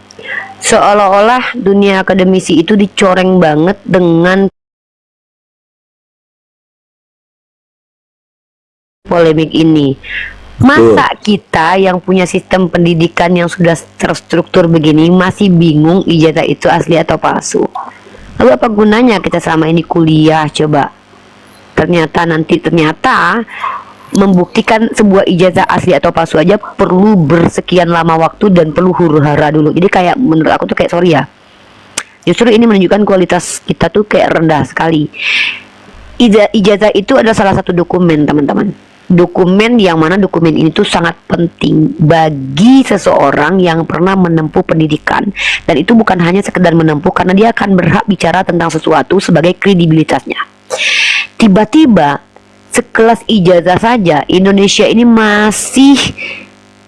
Seolah-olah dunia akademisi itu dicoreng banget dengan polemik ini. Masa kita yang punya sistem pendidikan yang sudah terstruktur begini masih bingung ijazah itu asli atau palsu? Lalu apa gunanya kita selama ini kuliah? Coba ternyata membuktikan sebuah ijazah asli atau palsu aja perlu bersekian lama waktu dan perlu huru-hara dulu. Jadi kayak menurut aku tuh kayak sorry ya, justru ini menunjukkan kualitas kita tuh kayak rendah sekali. Ijazah itu adalah salah satu dokumen, teman-teman. Dokumen yang mana dokumen ini tuh sangat penting bagi seseorang yang pernah menempuh pendidikan, dan itu bukan hanya sekedar menempuh, karena dia akan berhak bicara tentang sesuatu sebagai kredibilitasnya. Tiba-tiba sekelas ijazah saja Indonesia ini masih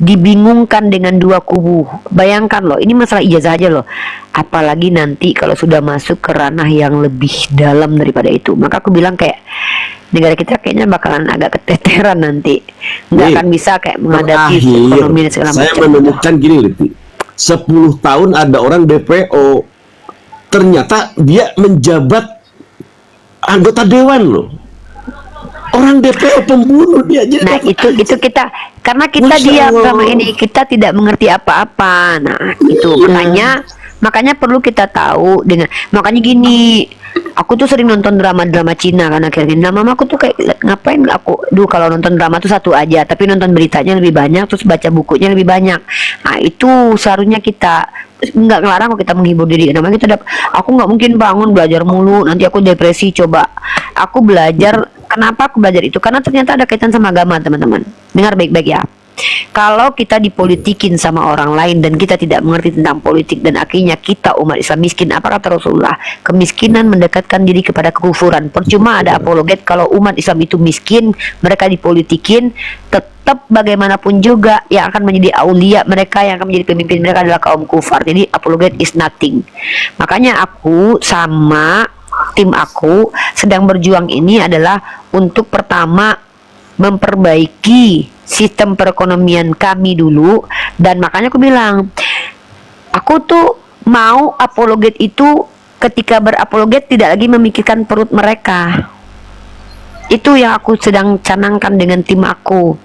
dibingungkan dengan dua kubu. Bayangkan loh, ini masalah ijazah aja loh, apalagi nanti kalau sudah masuk ke ranah yang lebih dalam daripada itu. Maka aku bilang kayak negara kita kayaknya bakalan agak keteteran nanti, nggak akan bisa kayak menghadapi ekonomi dan segala macam.
Saya menemukan gini, Liti, 10 tahun ada orang DPO, ternyata dia menjabat anggota dewan loh. Orang DPO pembunuh dia.
Nah itu kita, karena kita diam selama ini, kita tidak mengerti apa-apa. Nah itu Makanya perlu kita tahu dengan, makanya gini, aku tuh sering nonton drama-drama Cina kan akhirnya. Nah, mamaku tuh kayak ngapain aku dulu kalau nonton drama tuh satu aja, tapi nonton beritanya lebih banyak, terus baca bukunya lebih banyak. Nah, itu seharusnya kita nggak ngelarang kalau kita menghibur diri. Namanya kita aku nggak mungkin bangun belajar mulu, nanti aku depresi. Coba aku belajar, kenapa aku belajar itu? Karena ternyata ada kaitan sama agama, teman-teman. Dengar baik-baik ya. Kalau kita dipolitikin sama orang lain dan kita tidak mengerti tentang politik dan akhirnya kita umat Islam miskin, apa kata Rasulullah? Kemiskinan mendekatkan diri kepada kekufuran. Percuma ada apologet kalau umat Islam itu miskin, mereka dipolitikin, tetap bagaimanapun juga yang akan menjadi aulia mereka, yang akan menjadi pemimpin mereka adalah kaum kufar. Jadi apologet is nothing. Makanya aku sama tim aku sedang berjuang ini adalah untuk pertama memperbaiki sistem perekonomian kami dulu, dan makanya aku bilang aku tuh mau apologet itu ketika berapologet tidak lagi memikirkan perut mereka. Itu yang aku sedang canangkan dengan tim aku.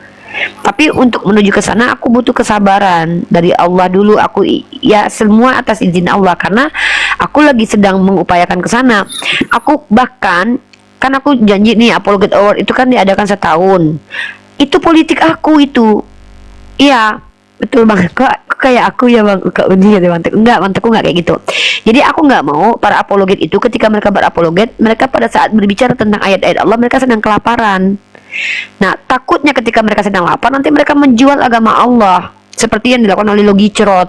Tapi untuk menuju ke sana aku butuh kesabaran dari Allah dulu. Aku ya semua atas izin Allah, karena aku lagi sedang mengupayakan ke sana. Aku bahkan kan aku janji nih Apologet Award itu kan diadakan setahun. Itu politik aku itu. Iya, betul Bang. Kok kayak aku ya Bang? Kak Uni ya Bang. Enggak, manteku enggak kayak gitu. Jadi aku nggak mau para apologet itu ketika mereka berapologet, mereka pada saat berbicara tentang ayat-ayat Allah mereka sedang kelaparan. Nah, takutnya ketika mereka sedang lapar nanti mereka menjual agama Allah seperti yang dilakukan oleh Logi Cerot.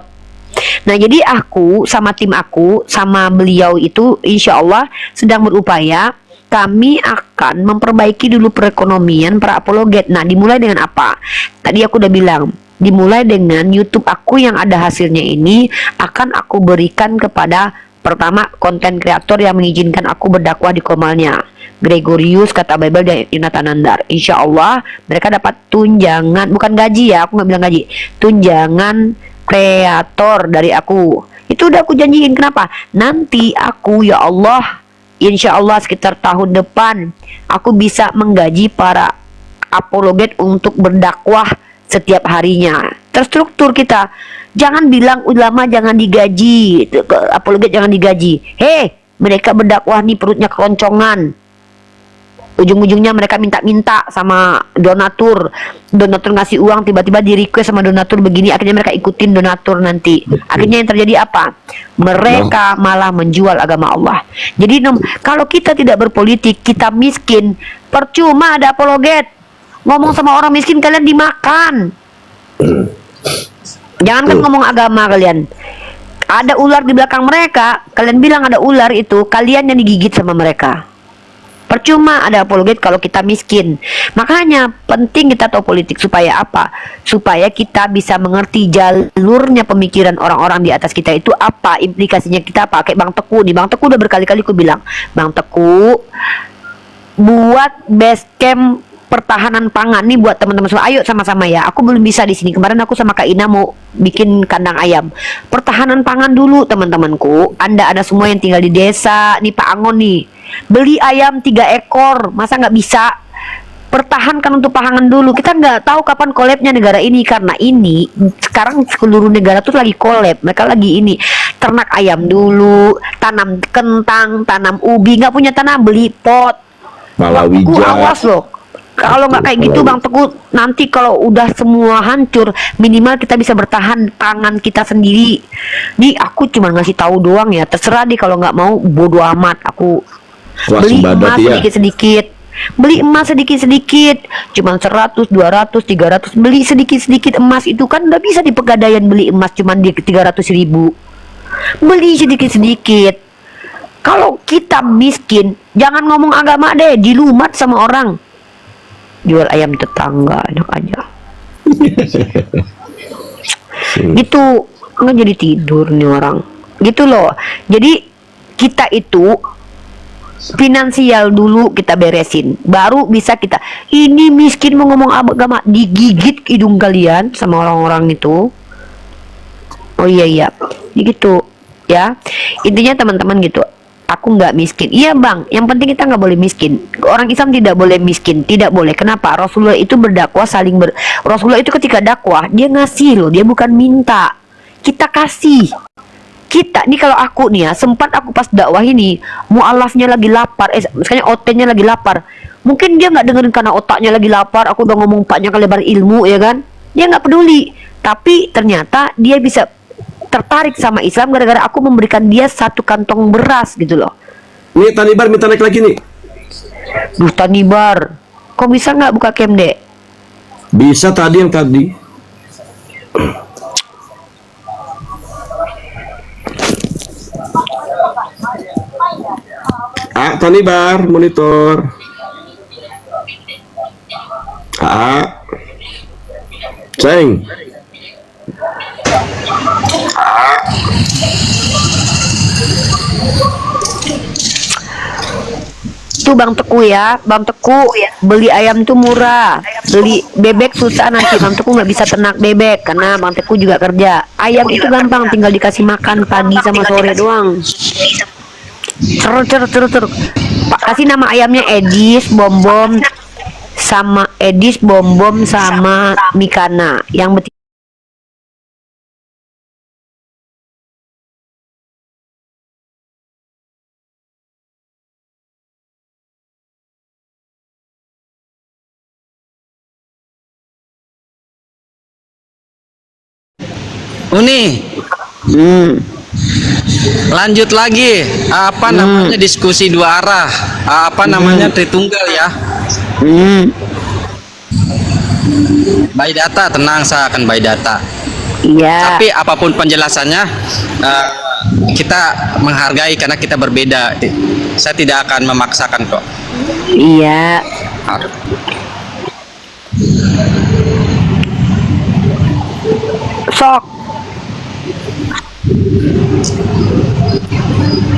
Nah, jadi aku sama tim aku sama beliau itu insya Allah sedang berupaya. Kami akan memperbaiki dulu perekonomian para apologet. Nah, dimulai dengan apa? Tadi aku udah bilang, dimulai dengan YouTube aku yang ada hasilnya ini akan aku berikan kepada pertama konten kreator yang mengizinkan aku berdakwah di komalnya. Gregorius, Kata Bible, dan Yonatan Nandar. Insya Allah mereka dapat tunjangan, bukan gaji ya, aku nggak bilang gaji, tunjangan kreator dari aku. Itu udah aku janjiin. Kenapa? Nanti aku ya Allah, insya Allah sekitar tahun depan aku bisa menggaji para apologet untuk berdakwah setiap harinya. Terstruktur kita. Jangan bilang ulama jangan digaji, apologet jangan digaji. Mereka berdakwah nih perutnya keroncongan. Ujung-ujungnya mereka minta-minta sama donatur. Donatur ngasih uang, tiba-tiba di request sama donatur begini, akhirnya mereka ikutin donatur nanti. Akhirnya yang terjadi apa? Mereka malah menjual agama Allah. Jadi kalau kita tidak berpolitik, kita miskin, percuma ada apologet. Ngomong sama orang miskin kalian dimakan. Jangankan ngomong agama kalian. Ada ular di belakang mereka, kalian bilang ada ular itu, kalian yang digigit sama mereka. Percuma ada apologet kalau kita miskin. Makanya penting kita tahu politik supaya apa? Supaya kita bisa mengerti jalurnya pemikiran orang-orang di atas kita itu apa, implikasinya kita apa. Kayak Bang Teku nih, Bang Teku udah berkali-kali aku bilang, Bang Teku buat base camp pertahanan pangan nih buat teman-teman semua. Ayo sama-sama ya. Aku belum bisa di sini. Kemarin aku sama Kak Ina mau bikin kandang ayam. Pertahanan pangan dulu teman-temanku. Anda ada semua yang tinggal di desa. Nih Pak Angon nih. Beli ayam 3 ekor. Masa nggak bisa? Pertahankan untuk pangan dulu. Kita nggak tahu kapan kolabnya negara ini. Karena ini sekarang seluruh negara tuh lagi kolab. Mereka lagi ini. Ternak ayam dulu. Tanam kentang. Tanam ubi. Nggak punya tanah beli pot.
Palawija.
Awas loh. Kalau nggak kayak gitu Bang Teguh, nanti kalau udah semua hancur, minimal kita bisa bertahan pangan kita sendiri. Nih aku cuma ngasih tahu doang ya, terserah deh kalau nggak mau, bodo amat. Aku beli emas sedikit-sedikit, beli emas sedikit-sedikit, cuma 100, 200, 300, beli sedikit-sedikit emas itu kan udah bisa di Pegadaian beli emas cuma di 300.000. Beli sedikit-sedikit. Kalau kita miskin, jangan ngomong agama deh, dilumat sama orang. Jual ayam tetangga enak aja. Gitu nggak jadi tidur nih orang. Gitu loh. Jadi kita itu finansial dulu kita beresin, baru bisa kita. Ini miskin mau ngomong agama, digigit hidung kalian sama orang-orang itu. Oh iya, gitu ya. Intinya teman-teman gitu. Aku nggak miskin. Iya Bang, yang penting kita nggak boleh miskin. Orang Islam tidak boleh miskin, tidak boleh. Kenapa? Rasulullah itu berdakwah Rasulullah itu ketika dakwah dia ngasih loh, dia bukan minta. Kita kasih. kita nih, kalau aku nih ya, sempat aku pas dakwah ini, mualafnya lagi lapar, misalnya OT-nya lagi lapar, mungkin dia nggak dengerin karena otaknya lagi lapar, aku udah ngomong panjang kali lebar ilmu ya kan, dia nggak peduli, tapi ternyata dia bisa tertarik sama Islam gara-gara aku memberikan dia satu kantong beras gitu loh.
Nih Tanibar minta naik lagi nih.
Duh Tanibar, kok bisa nggak buka cam dek?
Bisa tadi yang tadi. Tanibar monitor. Ceng.
Tuh Bang Teku ya, Bang Teku beli ayam tuh murah, beli bebek susah, nanti Bang Teku nggak bisa ternak bebek karena Bang Teku juga kerja. Ayam itu gampang, tinggal dikasih makan pagi sama sore doang. Terus Pak, kasih nama ayamnya Edis Bombom sama Mikana yang betina.
Uni, lanjut lagi apa namanya diskusi dua arah, apa namanya Tritunggal ya. By data, tenang, saya akan by data.
Iya.
Tapi apapun penjelasannya kita menghargai karena kita berbeda. Saya tidak akan memaksakan kok.
Iya.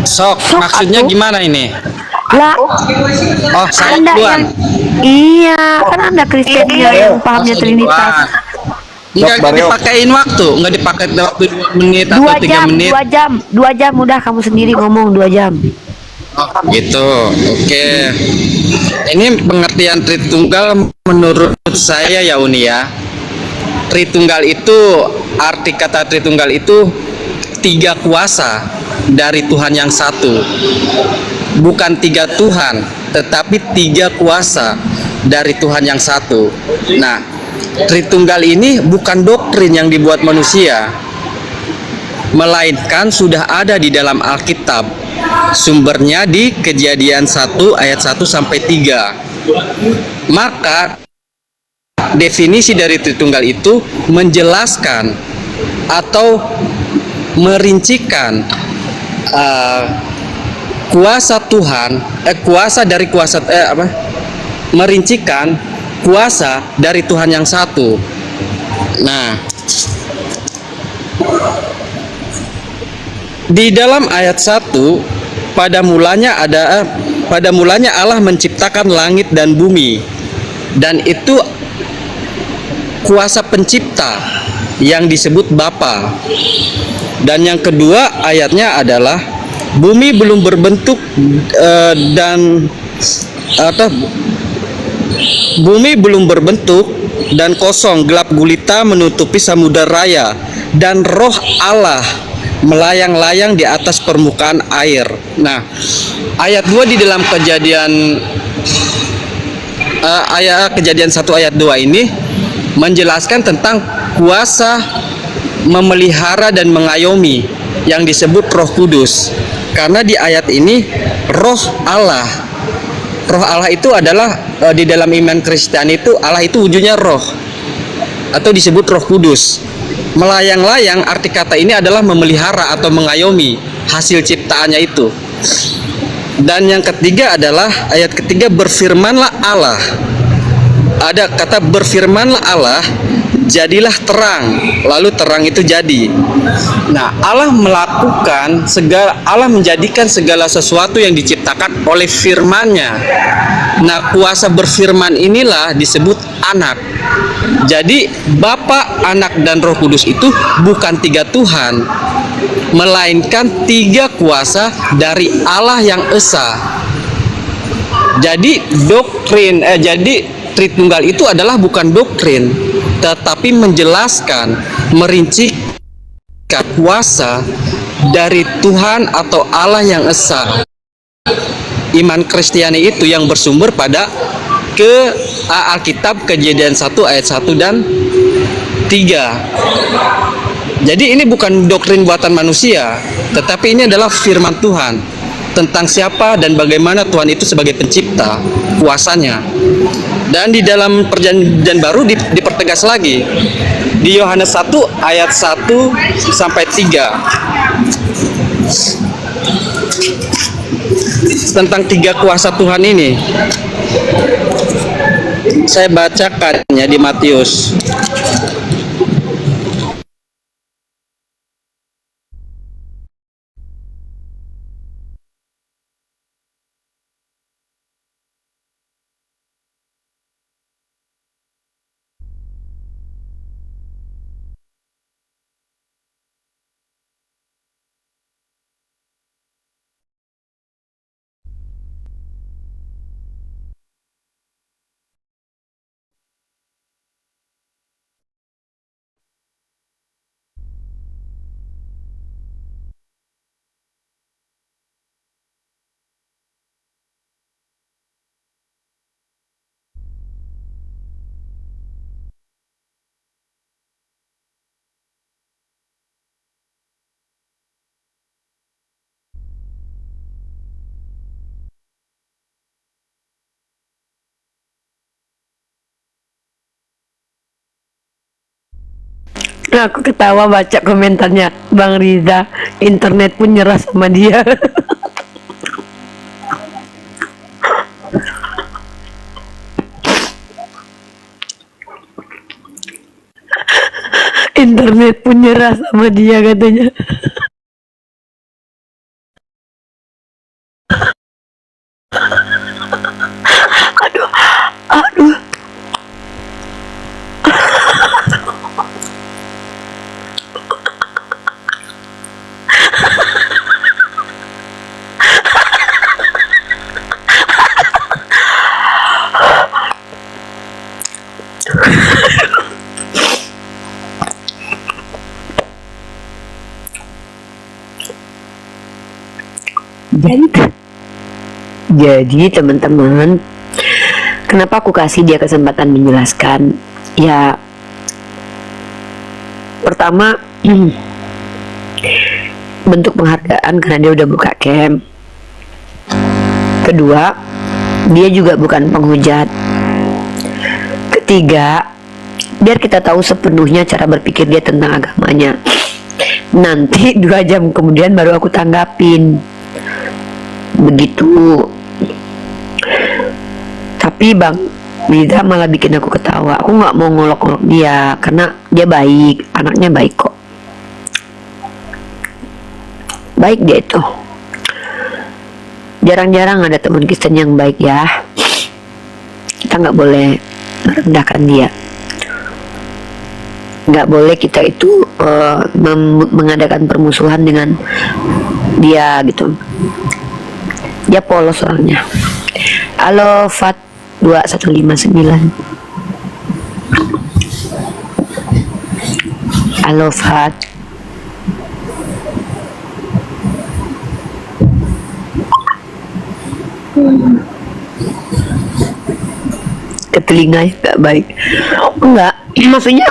Sok, maksudnya
aku.
gimana ini?
Lah,
Oh, saya
Anda
duluan.
iya, kan Anda Kristennya yang pahamnya
Saya
Trinitas.
duluan. Nggak dipakein waktu, nggak dipakai waktu 2 menit atau 3 menit.
2 jam udah kamu sendiri ngomong 2 jam.
Gitu, oke. Ini pengertian Tritunggal menurut saya ya Uni ya. Tritunggal itu, arti kata Tritunggal itu 3 kuasa dari Tuhan yang satu. Bukan 3 Tuhan, tetapi 3 kuasa dari Tuhan yang satu. Nah, Tritunggal ini bukan doktrin yang dibuat manusia, melainkan sudah ada di dalam Alkitab. Sumbernya di Kejadian 1 ayat 1 sampai 3. Maka definisi dari Tritunggal itu menjelaskan atau merincikan kuasa Tuhan, merincikan kuasa dari Tuhan yang satu. Nah, di dalam ayat 1, pada mulanya Allah menciptakan langit dan bumi, dan itu kuasa pencipta yang disebut Bapa. Dan yang kedua ayatnya adalah bumi belum berbentuk bumi belum berbentuk dan kosong, gelap gulita menutupi samudera raya, dan roh Allah melayang-layang di atas permukaan air. Nah, ayat 2 di dalam Kejadian 1 ayat 2 ini menjelaskan tentang kuasa memelihara dan mengayomi yang disebut Roh Kudus. Karena di ayat ini Roh Allah itu adalah di dalam iman Kristen itu Allah itu wujudnya roh atau disebut Roh Kudus. Melayang-layang, arti kata ini adalah memelihara atau mengayomi hasil ciptaannya itu. Dan yang ketiga adalah ayat ketiga, berfirmanlah Allah. Ada kata berfirmanlah Allah, jadilah terang, lalu terang itu jadi. Nah, Allah menjadikan segala sesuatu yang diciptakan oleh firman-Nya. Nah, kuasa berfirman inilah disebut anak. Jadi Bapa, Anak, dan Roh Kudus itu bukan 3 Tuhan, melainkan 3 kuasa dari Allah yang esa. Jadi Tritunggal itu adalah bukan doktrin, tetapi menjelaskan, merincikan kuasa dari Tuhan atau Allah yang esa. Iman Kristiani itu yang bersumber pada Alkitab Kejadian 1 ayat 1 dan 3. Jadi ini bukan doktrin buatan manusia, tetapi ini adalah firman Tuhan tentang siapa dan bagaimana Tuhan itu sebagai pencipta, kuasanya. Dan di dalam Perjanjian Baru dipertegas lagi di Yohanes 1 ayat 1 sampai 3 tentang 3 kuasa Tuhan ini. Saya bacakannya di Matius.
Nah, aku ketawa baca komentarnya Bang Riza, internet pun nyerah sama dia. Internet pun nyerah sama dia katanya. Aduh, aduh. Jadi teman-teman, kenapa aku kasih dia kesempatan menjelaskan? Ya, pertama bentuk penghargaan karena dia udah buka camp. Kedua, dia juga bukan penghujat. Ketiga, biar kita tahu sepenuhnya cara berpikir dia tentang agamanya. Nanti 2 jam kemudian baru aku tanggapin. Begitu. Tapi Bang Riza malah bikin aku ketawa. Aku nggak mau ngolok-ngolok dia karena dia baik, anaknya baik kok. Baik dia itu. Jarang-jarang ada teman Kristen yang baik ya. Kita nggak boleh merendahkan dia. Nggak boleh kita itu mengadakan permusuhan dengan dia gitu. Dia polos orangnya. Halo Fat 2159. Halo Fat. Ke telinganya gak baik. Enggak, maksudnya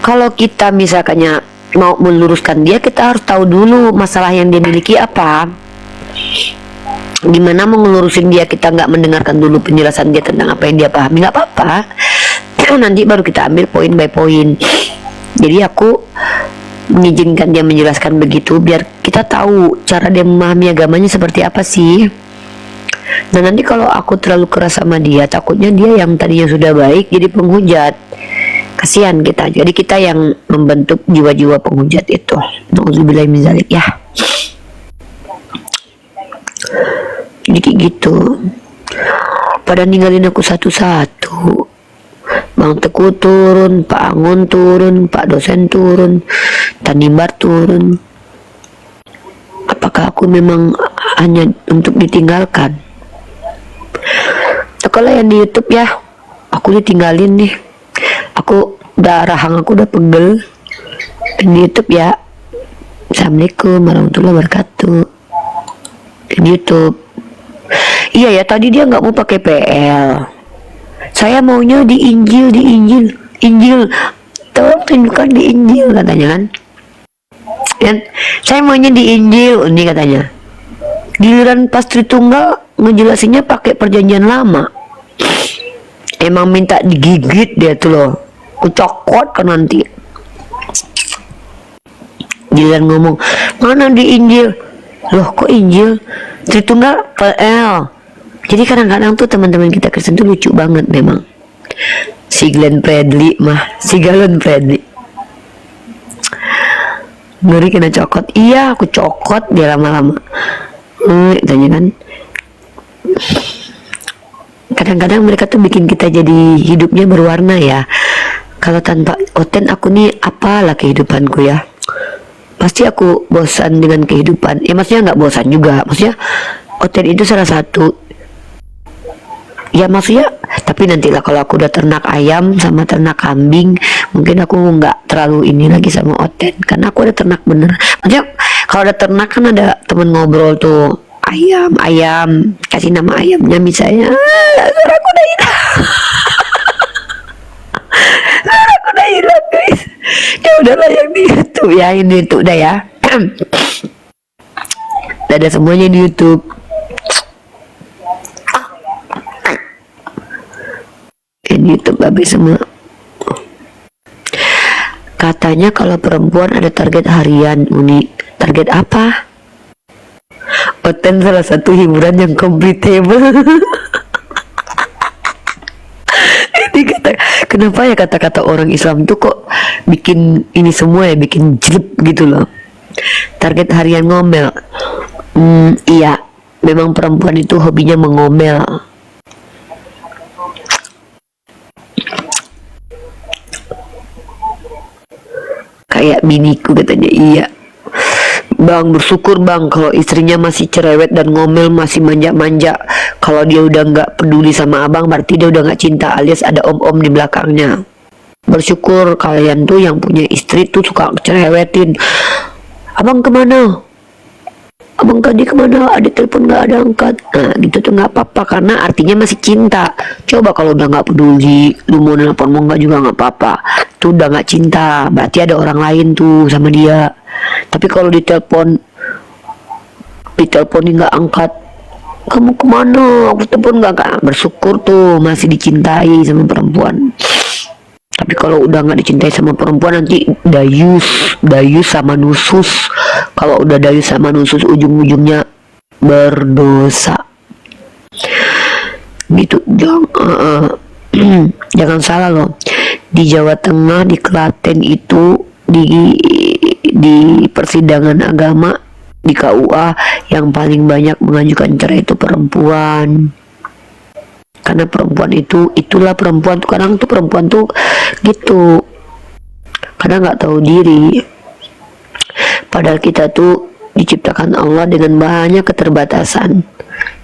kalau kita misalkannya mau meluruskan dia, kita harus tahu dulu masalah yang dia miliki apa. Gimana mau ngelurusin dia kita nggak mendengarkan dulu penjelasan dia tentang apa yang dia pahami? Nggak apa-apa. Nanti baru kita ambil poin by poin. Jadi aku mengizinkan dia menjelaskan begitu biar kita tahu cara dia memahami agamanya seperti apa sih. Nah nanti kalau aku terlalu keras sama dia, takutnya dia yang tadinya sudah baik jadi penghujat. Kasihan kita. Jadi kita yang membentuk jiwa-jiwa penghujat itu. Nauzubillahi min dzalik ya. Jadi kayak gitu. Pada ninggalin aku satu-satu. Bang Teguh turun, Pak Angon turun, Pak dosen turun, Tanimbar turun. Apakah aku memang hanya untuk ditinggalkan? Nah, kalau yang di YouTube ya, aku ditinggalin nih. Aku udah rahang, aku udah pegel. Dan di YouTube ya, Assalamualaikum warahmatullahi wabarakatuh. Di YouTube. Iya ya, tadi dia nggak mau pakai PL. Saya maunya di Injil, Injil. Tolong tunjukkan di Injil katanya kan. Dan saya maunya di Injil, ini katanya. Giliran pas Tritunggal ngejelasinnya pakai perjanjian lama. Emang minta digigit dia tuh loh. Kucokot kan nanti. Giliran ngomong, mana di Injil? Loh kok Injil? Tritunggal PL. Jadi kadang-kadang tuh teman-teman kita Kristen tuh lucu banget memang. Si Glenn Fredly si Galen Fredly. Ngeri kena cokot. Iya, aku cokot dia lama-lama. Tanya kan. Kadang-kadang mereka tuh bikin kita jadi hidupnya berwarna ya. Kalau tanpa Oten aku nih apalah kehidupanku ya. Pasti aku bosan dengan kehidupan. Ya maksudnya nggak bosan juga. Maksudnya Oten itu salah satu. Ya maksudnya, tapi nantilah kalau aku udah ternak ayam sama ternak kambing, mungkin aku nggak terlalu ini lagi sama Oten, karena aku udah ternak bener. Maksudnya kalau udah ternak kan ada temen ngobrol tuh, ayam, kasih nama ayamnya misalnya, suaraku udah hilang, suaraku udah hilang guys. Ya udahlah yang di YouTube ya, ini YouTube udah ya. Ada semuanya di YouTube. Ini YouTube habis semua. Katanya kalau perempuan ada target harian, Uni. Target apa? Oten salah satu hiburan yang completable. Ini kenapa ya kata-kata orang Islam tuh kok bikin ini semua ya, bikin jelek gitu loh. Target harian ngomel. Iya, memang perempuan itu hobinya mengomel. Kayak biniku katanya, iya bang, bersyukur bang kalau istrinya masih cerewet dan ngomel, masih manja-manja. Kalau dia udah nggak peduli sama abang, berarti dia udah nggak cinta, alias ada om-om di belakangnya. Bersyukur kalian tuh yang punya istri tuh suka cerewetin. Abang kemana? Abang tadi kemana? Ada telepon nggak ada angkat. Nah gitu tuh nggak apa-apa, karena artinya masih cinta. Coba kalau udah nggak peduli, lu mau nelpon mau nggak juga nggak apa-apa, tuh udah nggak cinta, berarti ada orang lain tuh sama dia. Tapi kalau diteleponin nggak angkat, kamu kemana? Aku telepon nggak, bersyukur tuh masih dicintai sama perempuan. Tapi kalau udah nggak dicintai sama perempuan, nanti dayus sama nusus. Kalau udah dayus sama nusus, ujung-ujungnya berdosa. Gitu, jangan salah loh. Di Jawa Tengah, di Klaten itu, di persidangan agama, di KUA, yang paling banyak mengajukan cerai itu perempuan. Karena perempuan itulah perempuan tuh, kadang tuh perempuan tuh gitu, kadang nggak tahu diri. Padahal kita tuh diciptakan Allah dengan banyak keterbatasan.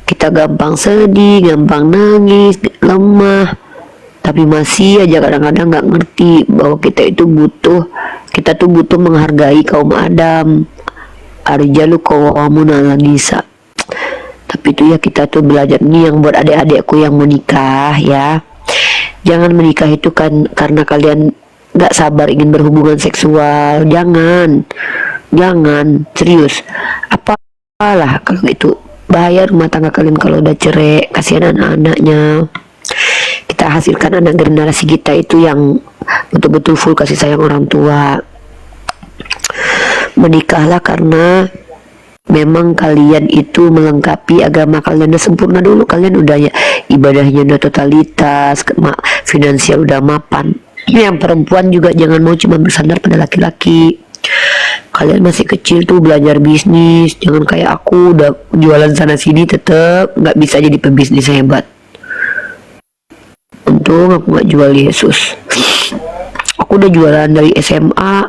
Kita gampang sedih, gampang nangis, lemah, tapi masih aja kadang-kadang nggak ngerti bahwa kita tuh butuh menghargai kaum Adam. Arjalu qawwamun 'alan nisa. Tapi itu ya, kita tuh belajar nih, yang buat adik-adikku yang menikah ya, jangan menikah itu kan karena kalian nggak sabar ingin berhubungan seksual. Jangan serius. Apalah kalau itu bahaya rumah tangga kalian kalau udah cerai. Kasihan anak-anaknya. Kita hasilkan anak generasi kita itu yang betul-betul full kasih sayang orang tua. Menikahlah karena memang kalian itu melengkapi agama kalian udah sempurna dulu. Kalian udah ya, ibadahnya udah totalitas, finansial udah mapan. Yang perempuan juga jangan mau cuma bersandar pada laki-laki. Kalian masih kecil tuh belajar bisnis. Jangan kayak aku udah jualan sana sini tetep nggak bisa jadi pebisnis hebat. Untung aku nggak jual Yesus. Aku udah jualan dari SMA.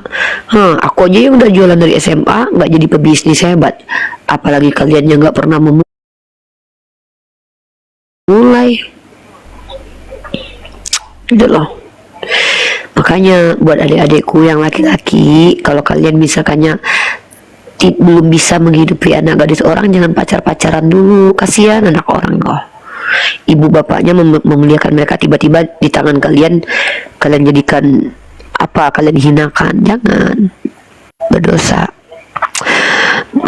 Aku aja yang udah jualan dari SMA nggak jadi pebisnis hebat, apalagi kalian yang nggak pernah memulai. Udah loh. Makanya buat adik-adikku yang laki-laki, kalau kalian misalkannya belum bisa menghidupi anak gadis orang, jangan pacaran dulu, kasihan anak orang loh. Ibu bapaknya memuliakan mereka, tiba-tiba di tangan kalian jadikan apa, kalian hinakan. Jangan, berdosa.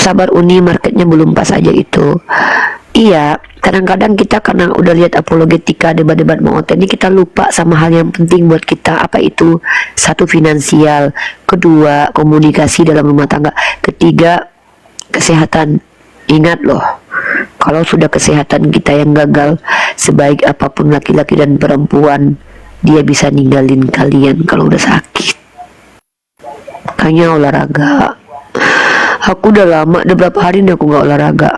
Sabar Uni, marketnya belum pas aja itu. Iya, kadang-kadang kita karena udah lihat apologetika, debat-debat Mo'oten ini, kita lupa sama hal yang penting buat kita. Apa itu? Satu, finansial. Kedua, komunikasi dalam rumah tangga. Ketiga, kesehatan. Ingat loh, kalau sudah kesehatan kita yang gagal, sebaik apapun laki-laki dan perempuan, dia bisa ninggalin kalian kalau udah sakit. Makanya olahraga. Aku udah lama, udah berapa hari nih aku gak olahraga.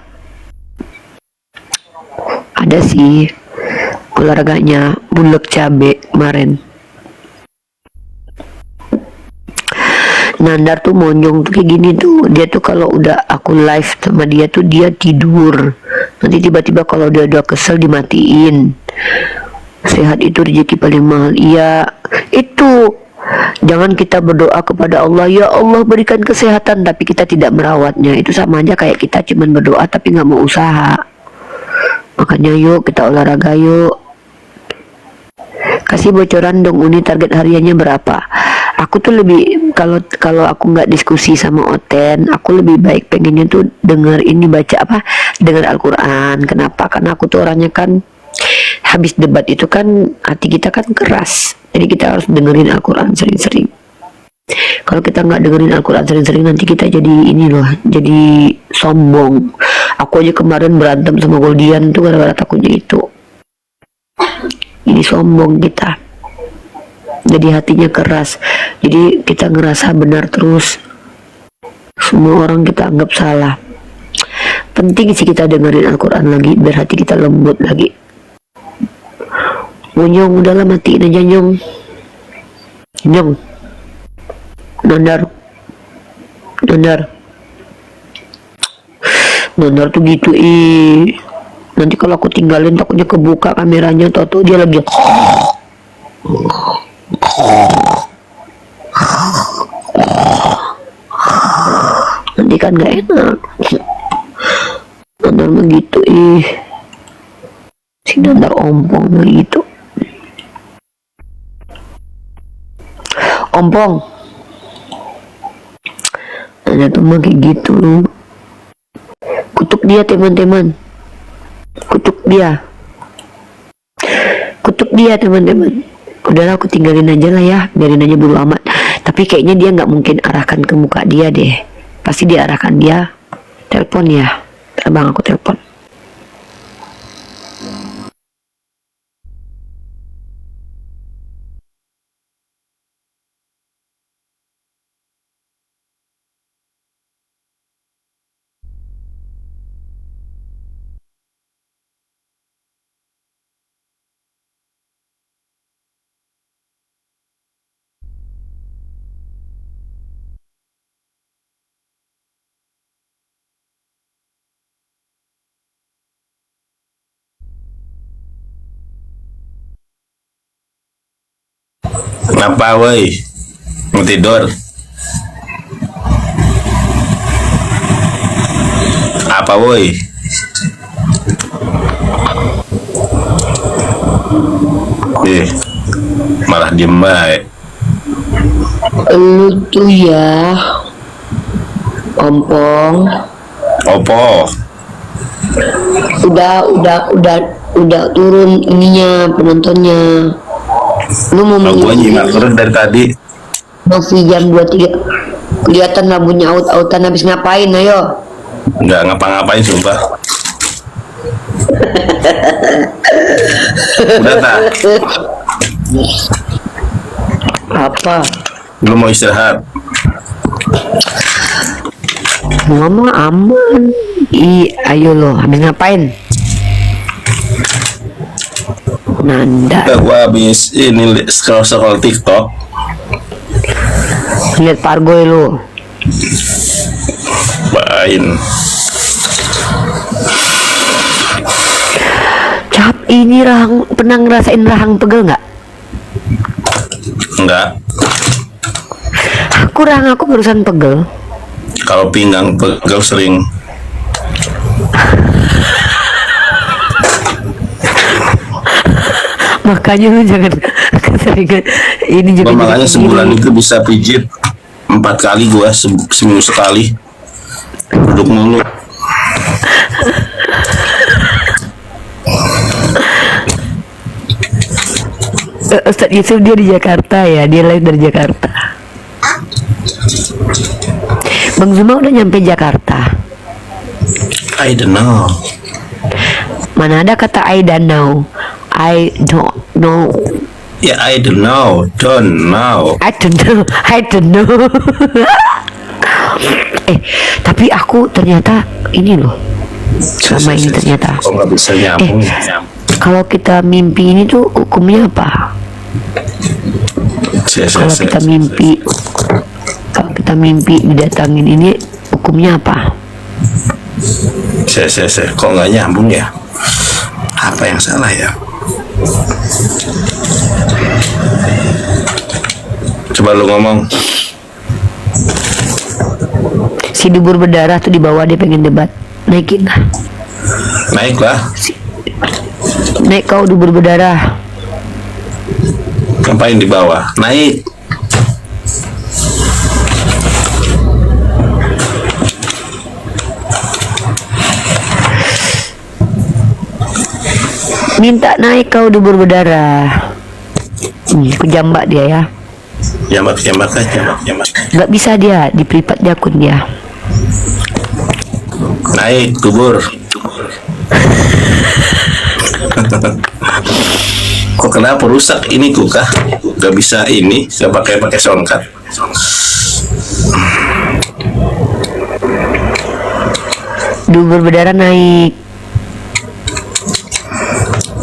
Ada sih olahraganya, bulek cabe kemarin. Nandar tuh monyong tuh kayak gini tuh, dia tuh kalau udah aku live sama dia tuh dia tidur, nanti tiba-tiba kalau dia udah kesel dimatiin. Sehat itu rezeki paling mahal. Iya, itu jangan kita berdoa kepada Allah, ya Allah berikan kesehatan, tapi kita tidak merawatnya. Itu sama aja kayak kita cuman berdoa tapi nggak mau usaha. Makanya yuk kita olahraga yuk. Kasih bocoran dong Uni, target hariannya berapa? Aku tuh lebih, kalau aku nggak diskusi sama Oten, aku lebih baik pengennya tuh denger ini, baca apa, denger Al-Quran. Kenapa? Karena aku tuh orangnya kan, habis debat itu kan hati kita kan keras, jadi kita harus dengerin Al-Quran sering-sering. Kalau kita nggak dengerin Al-Quran sering-sering, nanti kita jadi ini loh, jadi sombong. Aku aja kemarin berantem sama Goldian tuh gara-gara takutnya itu. Ini sombong kita, jadi hatinya keras, jadi kita ngerasa benar terus, semua orang kita anggap salah. Penting sih kita dengerin Al-Quran lagi biar hati kita lembut lagi. Nyong, udahlah matiin aja Nyong. Nyong, Nandar tuh gitu nanti kalau aku tinggalin takutnya kebuka kameranya, tau dia lagi nanti kan gak enak. Nandar begitu si Nandar ompong begitu. Ompong Nandar tuh mah kayak gitu. Kutuk dia teman-teman, kutuk dia teman-teman. Udahlah aku tinggalin aja lah ya, biarin aja bodo amat. Tapi kayaknya dia nggak mungkin arahkan ke muka dia deh, pasti dia arahkan dia telepon ya. Terbang aku telepon.
Kenapa woi? Mau tidur? Apa woi? Malah diem baik.
Lu tuh ya Ompong,
Opo?
udah turun ininya penontonnya. Lu mau
Aku nyimak terus dari tadi.
Novi jam 23 kelihatan rambutnya out-outan, habis ngapain ayo?
Nggak ngapa-ngapain sumpah. Udah tak?
Apa?
Lu mau istirahat?
Ngomong aman. Ayo lo, habis ngapain? Nanda
Aku habis ini scroll TikTok.
lihat Pargoy lo.
Main.
Cap, ini rahang, pernah ngerasain rahang pegel nggak?
Enggak.
Aku barusan pegel.
Kalau pinggang pegel sering.
Makanya lu jangan keseringan ini juga.
Gua
jadi
makanya
begini.
sebulan itu bisa pijit 4 kali gua seminggu sekali. Duduk mulu.
Ustadz Yusuf dia di Jakarta ya, dia live dari Jakarta. Bang Zuma udah nyampe Jakarta.
I don't know.
Mana ada kata I don't know. I don't know.
Ya, I don't know. Don't know.
I don't know. I don't know. Tapi aku ternyata ini loh. Selama ini ternyata.
Kok nggak bisa nyambung?
Kalau kita mimpi ini tuh hukumnya apa? Kalau kita mimpi, didatangin ini hukumnya apa?
Kok nggak nyambung ya? Apa yang salah ya? Coba lu ngomong.
Si dubur berdarah tuh di bawah, dia pengen debat. Naikin lah.
Naik lah.
Naik kau dubur berdarah.
Ngapain di bawah? Naik.
Minta naik kau dubur berdarah. Aku jambak dia ya.
Jambat aja.
Gak bisa dia, di privat dia akun dia.
Naik kubur. Kok kenapa rusak ini kah? Gak bisa ini, gak pakai soundcard.
Dubur berdarah naik.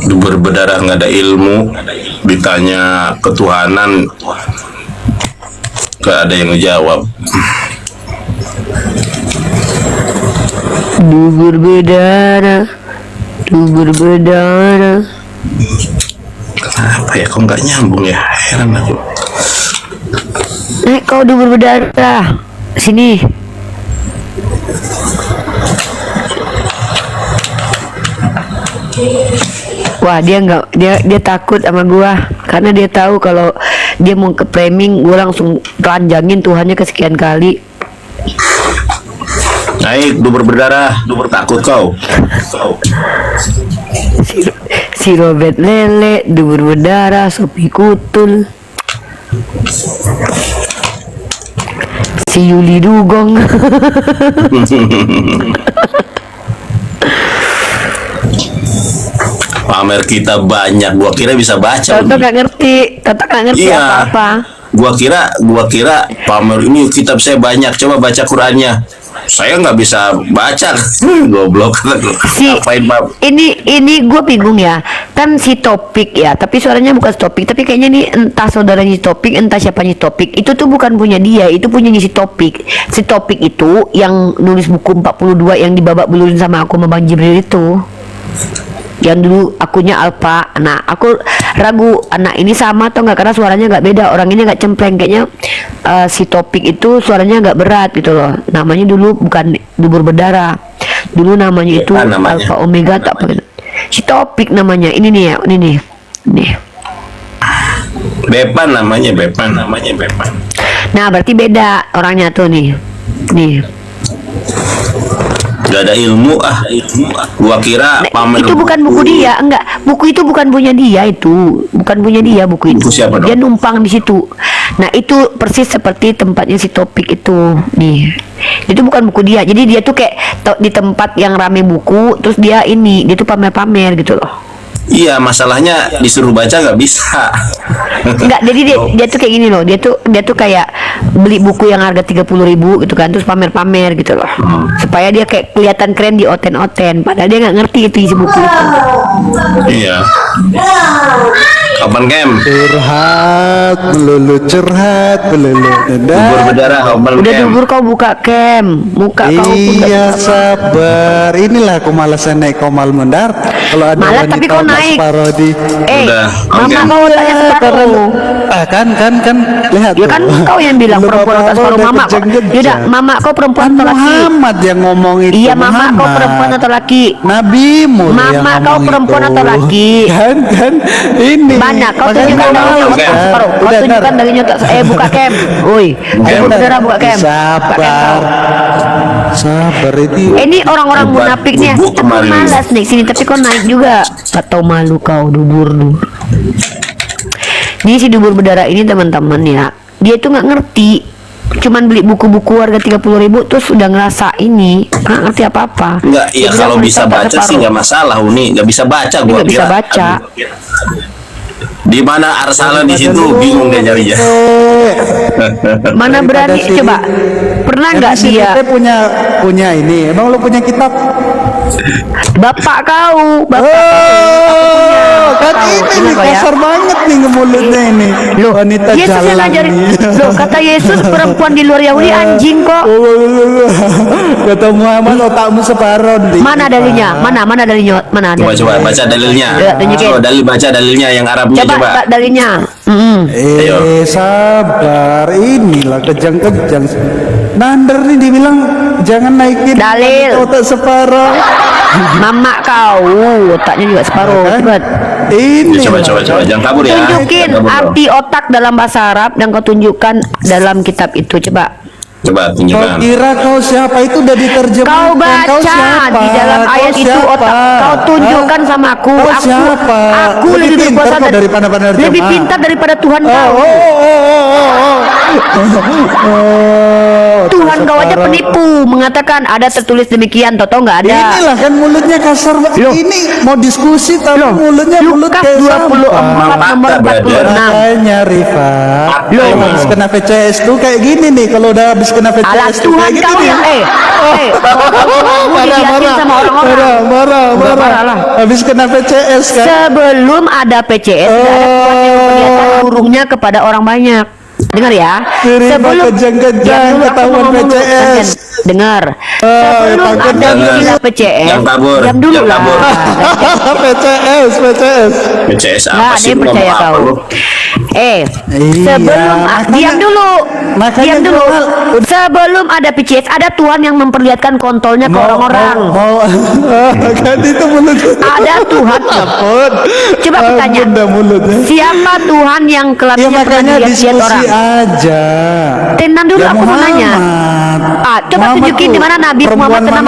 Dubur berdarah nggak ada ilmu, ditanya ketuhanan gak ada yang ngejawab.
Dubur berdarah. Dubur berdarah.
Kenapa ya, kok nggak nyambung ya? Heran aku.
Naik kau dubur berdarah. Sini. Wah, dia takut sama gua karena dia tahu kalau dia mau ke framing gua langsung telanjangin Tuhannya kesekian kali.
Naik dubur berdarah, dubur takut kau.
Si Robert Lele, dubur berdarah, Sopi Kutul, si Yuli Dugong.
Pamer kita banyak, gua kira bisa baca.
Toto nggak ngerti
Iya.
apa-apa.
Gua kira pamer ini kitab saya banyak, coba baca Qurannya. Saya nggak bisa baca. Goblok. Ngapain, Bab?
Ini gue bingung ya, kan si Topik ya, tapi suaranya bukan si Topik, tapi kayaknya nih entah saudaranya si Topik, entah siapanya si Topik, itu tuh bukan punya dia, itu punyanya si Topik. Si Topik itu yang nulis buku 42 yang dibabak belurin sama aku sama Bang Jibril itu, yang dulu akunnya Alfa. Nah, aku ragu anak ini sama atau enggak karena suaranya nggak beda, orang ini nggak cempreng, kayaknya si Topik itu suaranya nggak berat gitu loh. Namanya dulu bukan dubur berdarah, dulu namanya itu Alfa Omega tak apa. Si Topik namanya, ini nih ya, ini nih.
Bepan namanya.
Nah, berarti beda orangnya tuh nih.
Gak ada ilmu gua kira pamer.
Itu bukan buku dia, enggak. Buku itu bukan punya dia, itu bukan punya dia buku itu.
Buku siapa dong?
Dia numpang di situ. Nah, itu persis seperti tempatnya si Topik itu. Nih, itu bukan buku dia. Jadi dia tuh kayak di tempat yang rame buku, terus dia tuh pamer-pamer gitu loh.
Iya, masalahnya disuruh baca nggak bisa.
Enggak, jadi dia tuh kayak gini loh. Dia tuh kayak beli buku yang harga 30.000 gitu kan, terus pamer-pamer gitu loh. Supaya dia kayak kelihatan keren di oten-oten, padahal dia nggak ngerti itu isi buku itu.
Iya. Open camp.
Curhat melulu, curhat melulu.
Bubur berdarah open
Udah
camp.
dubur kau buka cam, muka kau pun nggak
Iya
bisa.
sabar. Inilah aku malasan naik komal mendar. Kalau ada
Malah tapi kau
tak
naik.
Parodi.
Udah,
Mama
oke.
kau tanya separuh.
Kan lihat.
Ya kan
tuh.
kau yang bilang
Belum
perempuan atas
apa-apa
separuh
udah
mama kok.
kejang-kejang.
Yaudah, mama kau perempuan
Kan
atau laki?
Muhammad yang ngomong itu.
Iya, mama kau
Muhammad.
perempuan atau laki?
Nabimu yang
Mama kau
ngomong
perempuan
itu.
atau laki?
Kan ini.
Mana? Kau
Makanya
tunjukkan
kau
dagunya
malas,
otak
kan?
separuh. Kau
Udah,
tunjukkan
Nar.
dagunya otak. Buka cam. Woi, ayo berdarah buka cam. Buka cam
Sabar.
kau.
Sabar itu.
Ini orang-orang
Buat
munafik nih.
bubuk
Aku
kemarin.
malas naik sini, tapi kau naik juga. Gak tau malu kau dubur lu. Ini si dubur berdarah ini teman-teman ya. Dia tuh nggak ngerti. Cuman beli buku-buku harga 30.000 terus udah ngerasa ini nggak ngerti apa-apa.
Enggak, ya
Dia bilang
kalau bisa
Ustaz tak
baca sih
separuh.
nggak masalah, Uni. Nggak bisa baca
Dia
gua
nggak bisa
kira.
baca.
Di mana Arsala di situ bingung dia nyarinya.
Mana berani
Daripada
coba.
sini.
Pernah nggak
Emang si
dia?
Tete punya ini. Emang lu punya kitab?
Bapak kau, bapak
Oh, kan
tahu.
ini
Ingat
nih
kau ya?
kasar banget nih mulutnya ini.
Loh,
Wanita
Yesus yang
jalan
ngajarin.
nih.
Loh, kata Yesus perempuan di luar Yahudi anjing kok.
Kata Muhammad otakmu separon.
Mana dalilnya? Mana dalilnya? Mana
Coba
dalilnya?
baca dalilnya.
Ya, tunjukin.
Coba baca dalilnya yang Arabnya
Coba
coba.
dalilnya.
Ayo.
Sabar, inilah kejang-kejang. Nander nih dibilang jangan naikin
Dalil.
otak separoh.
Mama kau otaknya juga separuh.
Kan?
Coba
Ini.
Ya, coba jangan kabur ya.
tunjukin
Jangan kabur, bro.
arti otak dalam bahasa Arab dan kau tunjukkan dalam kitab itu. Coba.
Coba
Kau
tunjukkan.
kira kau siapa itu udah diterjemahkan?
Kau baca
siapa?
di dalam
Kau
ayat itu
siapa?
otak. Kau tunjukkan sama aku.
Kau
Aku
siapa?
aku lebih
pintar
berkuasa
kau daripada penerjemah.
lebih pintar daripada Tuhan kau. Tuhan kau aja
separoh.
penipu, mengatakan ada tertulis demikian, toto nggak ada.
Inilah kan mulutnya kasar banget.
Loh.
Ini mau diskusi tapi
Loh,
mulutnya mulut
Lukas
kayak
24 nomor
Mata,
46.
Makanya Rifa,
Loh.
habis kena VCS tuh kayak gini nih. Kalau udah habis kena VCS
Alah
tuh
Tuhan
kayak
kau
gini.
yang kamu dilihatin sama orang-orang. Marah lah.
Habis kena VCS kan.
Sebelum ada PCS tidak ada Tuhan yang memperlihatkan burungnya kepada orang banyak. Dengar ya.
Terima kejang-kejang
Diam dulu, aku
ketahuan
mau ngomong dulu.
PCS.
Kalian dengar. Sebelum
takut
ada
jangan.
istilah PCS.
Jangan kabur,
Diam dulu
jangan
lah.
kabur.
VCS.
PCS
Nah,
apa sih?
dia
Lu
percaya
ngomong apa
kau.
lu?
Iya,
Sebelum
makanya-
diam dulu.
makanya
Diam dulu.
Joel,
Sebelum ada PCS ada Tuhan yang memperlihatkan kontolnya ke orang-orang.
Mau kan itu mulutnya.
Ada Tuhan.
Ampun.
Coba aku tanya.
Ampun dah mulutnya.
Siapa Tuhan yang
Ya
kelaminnya pernah
makanya
dilihat
diskusi
orang?
aja.
Tenang dulu,
Ya
aku mau nanya.
Muhammad.
Coba
Muhammad
tunjukin
tuh
di mana Nabi
perempuan
Muhammad pernah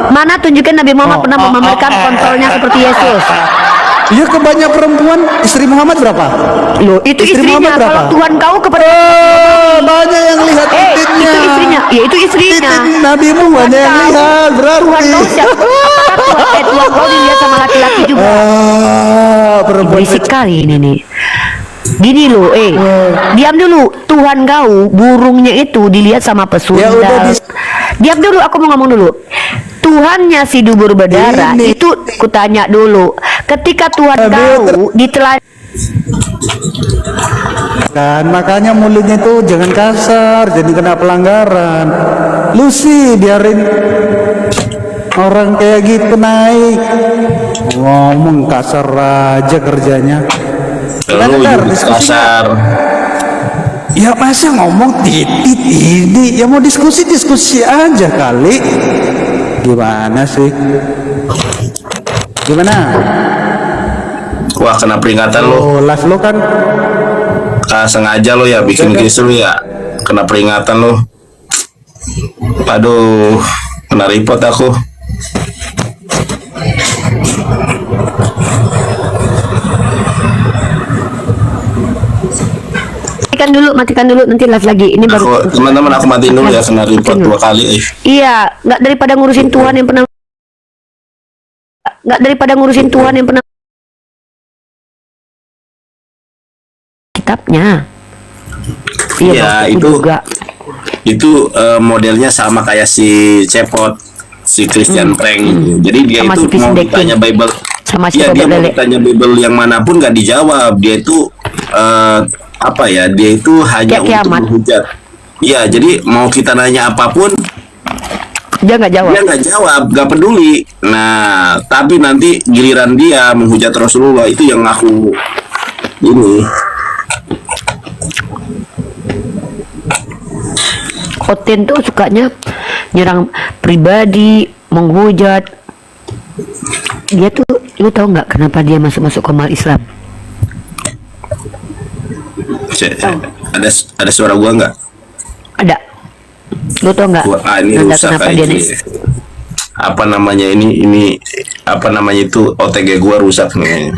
mana tunjukin Nabi Muhammad pernah memamerkan kontolnya seperti Yesus.
Iya kebanyak perempuan. Istri Muhammad berapa?
Loh, itu
Istri
istrinya.
Muhammad berapa?
Kalau Tuhan kau kepada
Banyak yang lihat titiknya.
itu istrinya. Ya, itu istrinya.
Titik nabimu banyak yang
kau-
lihat.
Tuhan
Berarti.
kau siapa? Apakah Tuhan kau dilihat sama laki-laki juga?
Perempuan
Berisik kali ini nih. Gini loh, diam dulu. Tuhan kau burungnya itu dilihat sama
Ya udah,
pesundal. Diam dulu, aku mau ngomong dulu. Tuhannya si dubur berdarah
Ini.
itu kutanya dulu. Ketika Tuhan kau ditelan
kan makanya mulutnya itu jangan kasar, jadi kena pelanggaran. Lu sih biarin orang kayak gitu naik, ngomong kasar aja kerjanya.
Lu
Ntar,
juga
diskusinya.
kasar.
Ya masa ngomong titit ini, ya mau diskusi aja kali. Gimana sih? Gimana?
Wah, kena peringatan lu.
Oh, live lo kan
Sengaja lu ya bikin kisru ya. Kena peringatan lu. Aduh, kena report aku.
matikan dulu nanti live lagi. Ini baru
Teman-teman aku matiin dulu ya, kena report 2 kali.
Iya, nggak daripada ngurusin Tuhan yang pernah kitabnya.
Iya,
maksudku
itu
juga.
Itu modelnya sama kayak si Cepot, si Christian Prank. Jadi dia
Sama
itu
si Peace
mau
Decking.
ditanya Bible,
sama si
Ya dia
Robert
mau
Lele.
ditanya Bible yang manapun nggak dijawab. Dia itu apa ya? Dia itu hanya
Kayak
untuk
kiamat.
menghujat. Iya, jadi mau kita nanya apapun
Dia nggak jawab.
dia nggak jawab, nggak peduli. Nah, tapi nanti giliran dia menghujat Rasulullah itu yang aku ini.
Oten tuh sukanya nyerang pribadi, menghujat. Dia tuh, lu tahu nggak kenapa dia masuk komal Islam?
Ada suara gua nggak?
Ada. Lu tau nggak?
Ini
Nanda,
rusak
kenapa
kayak
dia
ini.
nih?
Apa namanya ini apa namanya itu OTG gua rusak nih.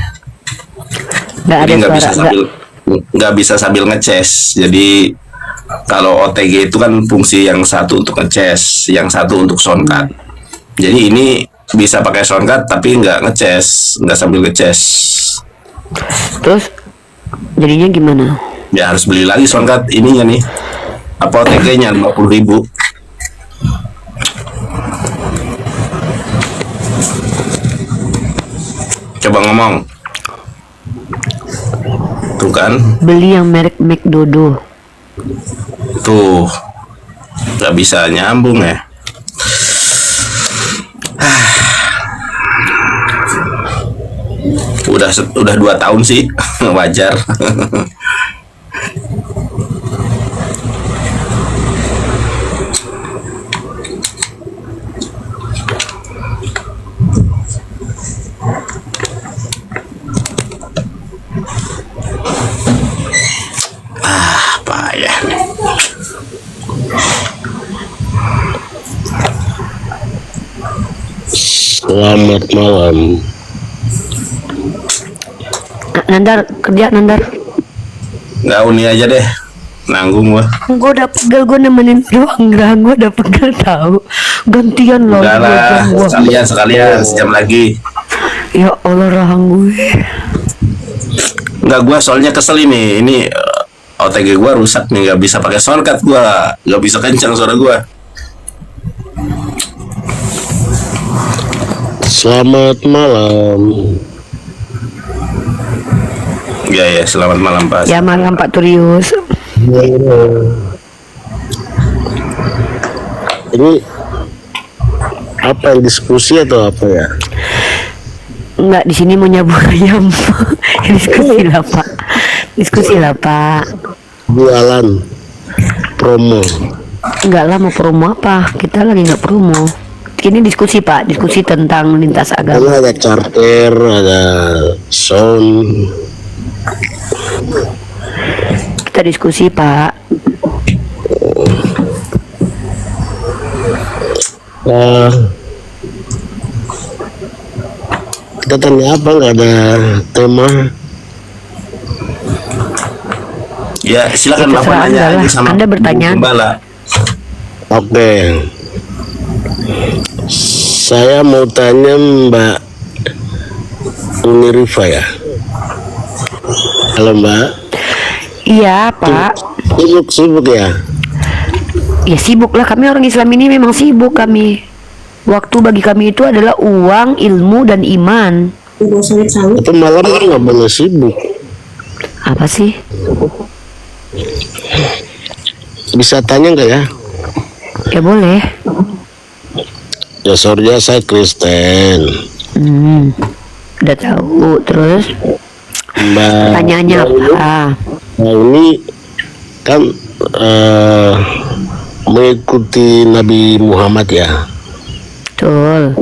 Nggak ada
Jadi nggak bisa
suara. Nggak.
nggak bisa sambil ngeces. Jadi kalau OTG itu kan fungsi yang satu untuk ngeces, yang satu untuk soundcard. Jadi ini bisa pakai soundcard tapi nggak ngeces, nggak sambil ngeces.
Terus jadinya gimana?
Ya harus beli lagi soundcard ininya nih. Apa OTG-nya 50.000. Coba ngomong. Tuh kan,
Beli yang merek McDodo.
tuh nggak bisa nyambung ya. Udah 2 tahun sih, wajar. Payah nih.
Selamat malam.
Nandar, kerja Nandar.
Nggak uni aja deh, nanggung gua.
Gue udah pegel, gue nemenin doang gerang, gue udah pegel tahu. Gantian loh.
Udah lah,
gua.
sekalian sejam lagi.
Ya Allah rahang gue.
Nggak, gua soalnya kesel ini OTG gua rusak nih, nggak bisa pakai soundcard, gua nggak bisa kencang suara gua.
Selamat malam.
Ya, selamat malam Pak.
Ya malam Pak Turius.
Ini apa yang diskusi atau apa ya?
Enggak, di sini mau nyabur ayam. Diskusi lah Pak. Diskusi lah Pak.
Jualan promo.
Enggak lah, mau promo apa? Kita lagi nggak promo. Ini diskusi Pak, diskusi tentang lintas
Ini
agama.
ada charter, ada sound.
Kita diskusi Pak.
Nah, kita tanya apa, nggak ada tema.
Ya, silakan
Itu
Bapak
terserah
nanya
Anda
aja
lah.
sama
Anda bertanya.
Bu Gembala.
Oke, saya mau tanya Mbak Unirifa ya. Halo Mbak.
Iya Pak.
Sibuk ya.
Ya sibuk lah, kami orang Islam ini memang sibuk kami. Waktu bagi kami itu adalah uang, ilmu, dan iman.
Itu malam kan nggak boleh sibuk.
Apa sih?
Bisa tanya nggak ya?
Ya boleh.
Ya sorry, saya Kristen.
Udah tahu. Terus
Mbak.
pertanyaannya apa?
Nah ini kan mengikuti Nabi Muhammad ya.
Betul.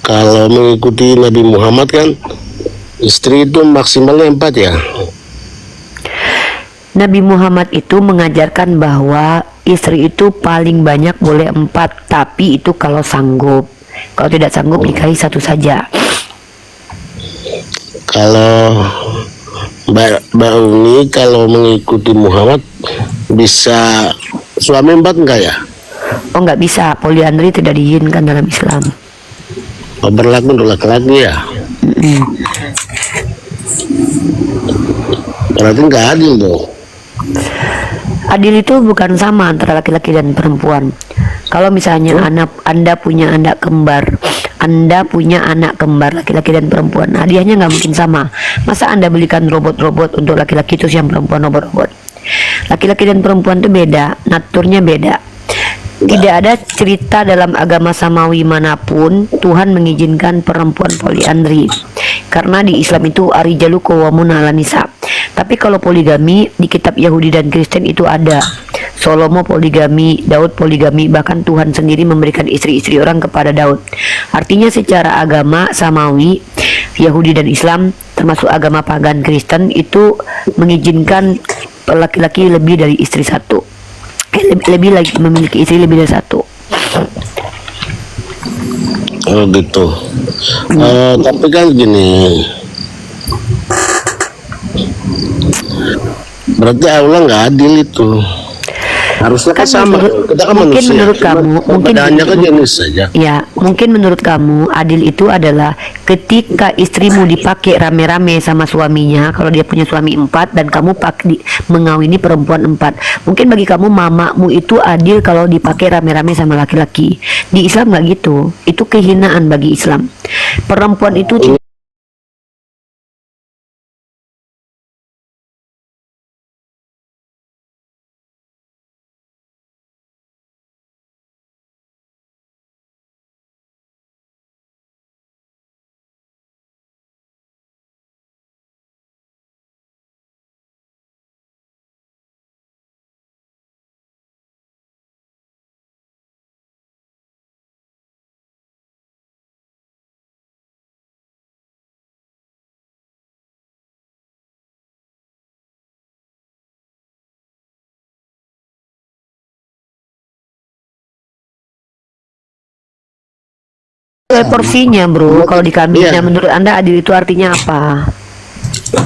Kalau mengikuti Nabi Muhammad kan istri itu maksimalnya 4 ya.
Nabi Muhammad itu mengajarkan bahwa istri itu paling banyak boleh 4, tapi itu kalau sanggup. Kalau tidak sanggup nikahi 1 saja.
Kalau Mbak Uni kalau mengikuti Muhammad bisa suami 4 enggak ya?
Oh nggak bisa, poliandri tidak diizinkan dalam Islam.
Oh, berlaku untuk laki-laki ya? Berarti nggak adil tuh.
Adil itu bukan sama antara laki-laki dan perempuan. Kalau misalnya Anda punya anak kembar, Anda punya anak kembar laki-laki dan perempuan, hadiahnya nggak mungkin sama. Masa Anda belikan robot-robot untuk laki-laki terus yang perempuan robot-robot? Laki-laki dan perempuan itu beda, naturnya beda. Tidak ada cerita dalam agama samawi manapun Tuhan mengizinkan perempuan poliandri. Karena di Islam itu arijalu qawamun 'alan nisa. Tapi kalau poligami di kitab Yahudi dan Kristen itu ada. Salomo poligami, Daud poligami, bahkan Tuhan sendiri memberikan istri-istri orang kepada Daud. Artinya secara agama samawi, Yahudi dan Islam termasuk agama pagan Kristen itu mengizinkan laki-laki lebih dari istri satu. Lebih lagi memiliki istri lebih dari satu.
Oh gitu. Tapi kan gini, berarti Allah nggak adil itu. Harusnya kan sama. Kita kan
mungkin
manusia.
menurut kamu, mungkin
bedanya kan jenis saja.
Ya, mungkin menurut kamu adil itu adalah ketika istrimu dipakai rame-rame sama suaminya. Kalau dia punya suami 4 dan kamu mengawini perempuan 4, mungkin bagi kamu mamamu itu adil kalau dipakai rame-rame sama laki-laki. Di Islam nggak gitu. Itu kehinaan bagi Islam. Perempuan itu sesuai porsinya, bro. Kalau di kambingnya, menurut Anda adil itu artinya apa?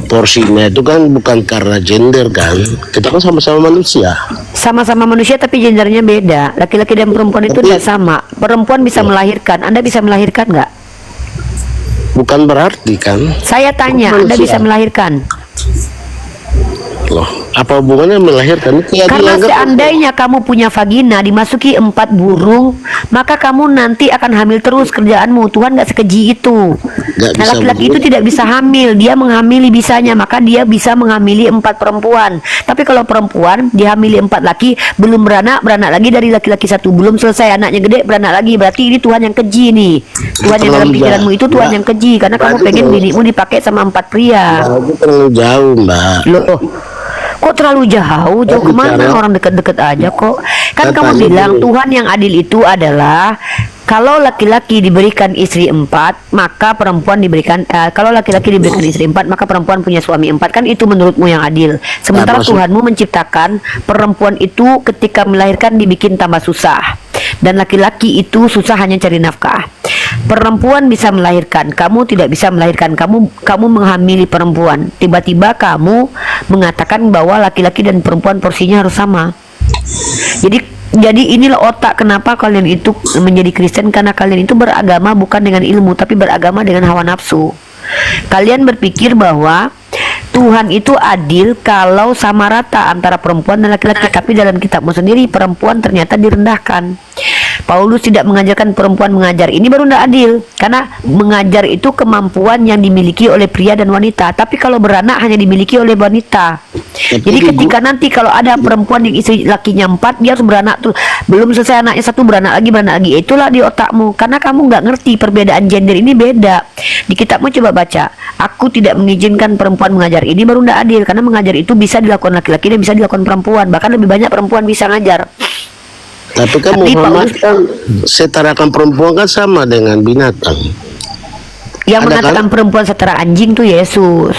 Porsinya itu kan bukan karena gender kan. Kita kan sama-sama manusia.
Sama-sama manusia tapi gendernya beda. Laki-laki dan perempuan itu tidak sama. Perempuan bisa melahirkan. Anda bisa melahirkan nggak?
Bukan berarti kan.
Saya tanya, Anda bisa melahirkan?
Loh, apa hubungannya melahirkan?
Karena seandainya kamu punya vagina dimasuki 4 burung, maka kamu nanti akan hamil terus. Kerjaanmu, Tuhan nggak sekeji itu. Nah, laki-laki itu tidak bisa hamil, dia menghamili bisanya, maka dia bisa menghamili 4 perempuan. Tapi kalau perempuan dihamili 4 laki, belum beranak lagi dari laki-laki satu, belum selesai anaknya gede, beranak lagi. Berarti ini Tuhan yang keji nih. Tuhan yang dalam pikiranmu itu Tuhan yang keji, karena kamu pengen binimu dipakai sama 4 pria.
Itu terlalu jauh, Mbak.
Loh, kok terlalu jauh? Jauh kemana? Orang deket-deket aja kok. Kan kamu bilang Tuhan yang adil itu adalah kalau laki-laki diberikan istri 4, maka perempuan diberikan kalau laki-laki diberikan istri 4, maka perempuan punya suami 4. Kan itu menurutmu yang adil. Sementara Tuhanmu menciptakan perempuan itu ketika melahirkan dibikin tambah susah. Dan laki-laki itu susah hanya cari nafkah. Perempuan bisa melahirkan, kamu tidak bisa melahirkan. Kamu menghamili perempuan. Tiba-tiba kamu mengatakan bahwa laki-laki dan perempuan porsinya harus sama. Jadi inilah otak kenapa kalian itu menjadi Kristen, karena kalian itu beragama bukan dengan ilmu tapi beragama dengan hawa nafsu. Kalian berpikir bahwa Tuhan itu adil kalau sama rata antara perempuan dan laki-laki, tapi dalam kitabmu sendiri perempuan ternyata direndahkan. Paulus tidak mengajarkan perempuan mengajar. Ini baru tidak adil, karena mengajar itu kemampuan yang dimiliki oleh pria dan wanita, tapi kalau beranak hanya dimiliki oleh wanita. Jadi ketika nanti kalau ada perempuan yang istri lakinya 4, dia harus beranak tuh, belum selesai anaknya 1 beranak lagi. Itulah di otakmu, karena kamu nggak ngerti perbedaan gender ini beda. Di kitabmu coba baca, aku tidak mengizinkan perempuan mengajar. Ini baru tidak adil, karena mengajar itu bisa dilakukan laki-laki dan bisa dilakukan perempuan, bahkan lebih banyak perempuan bisa ngajar.
Tapi kan Muhammad kan setarakan perempuan kan sama dengan binatang.
Yang mengatakan perempuan setara anjing tuh Yesus.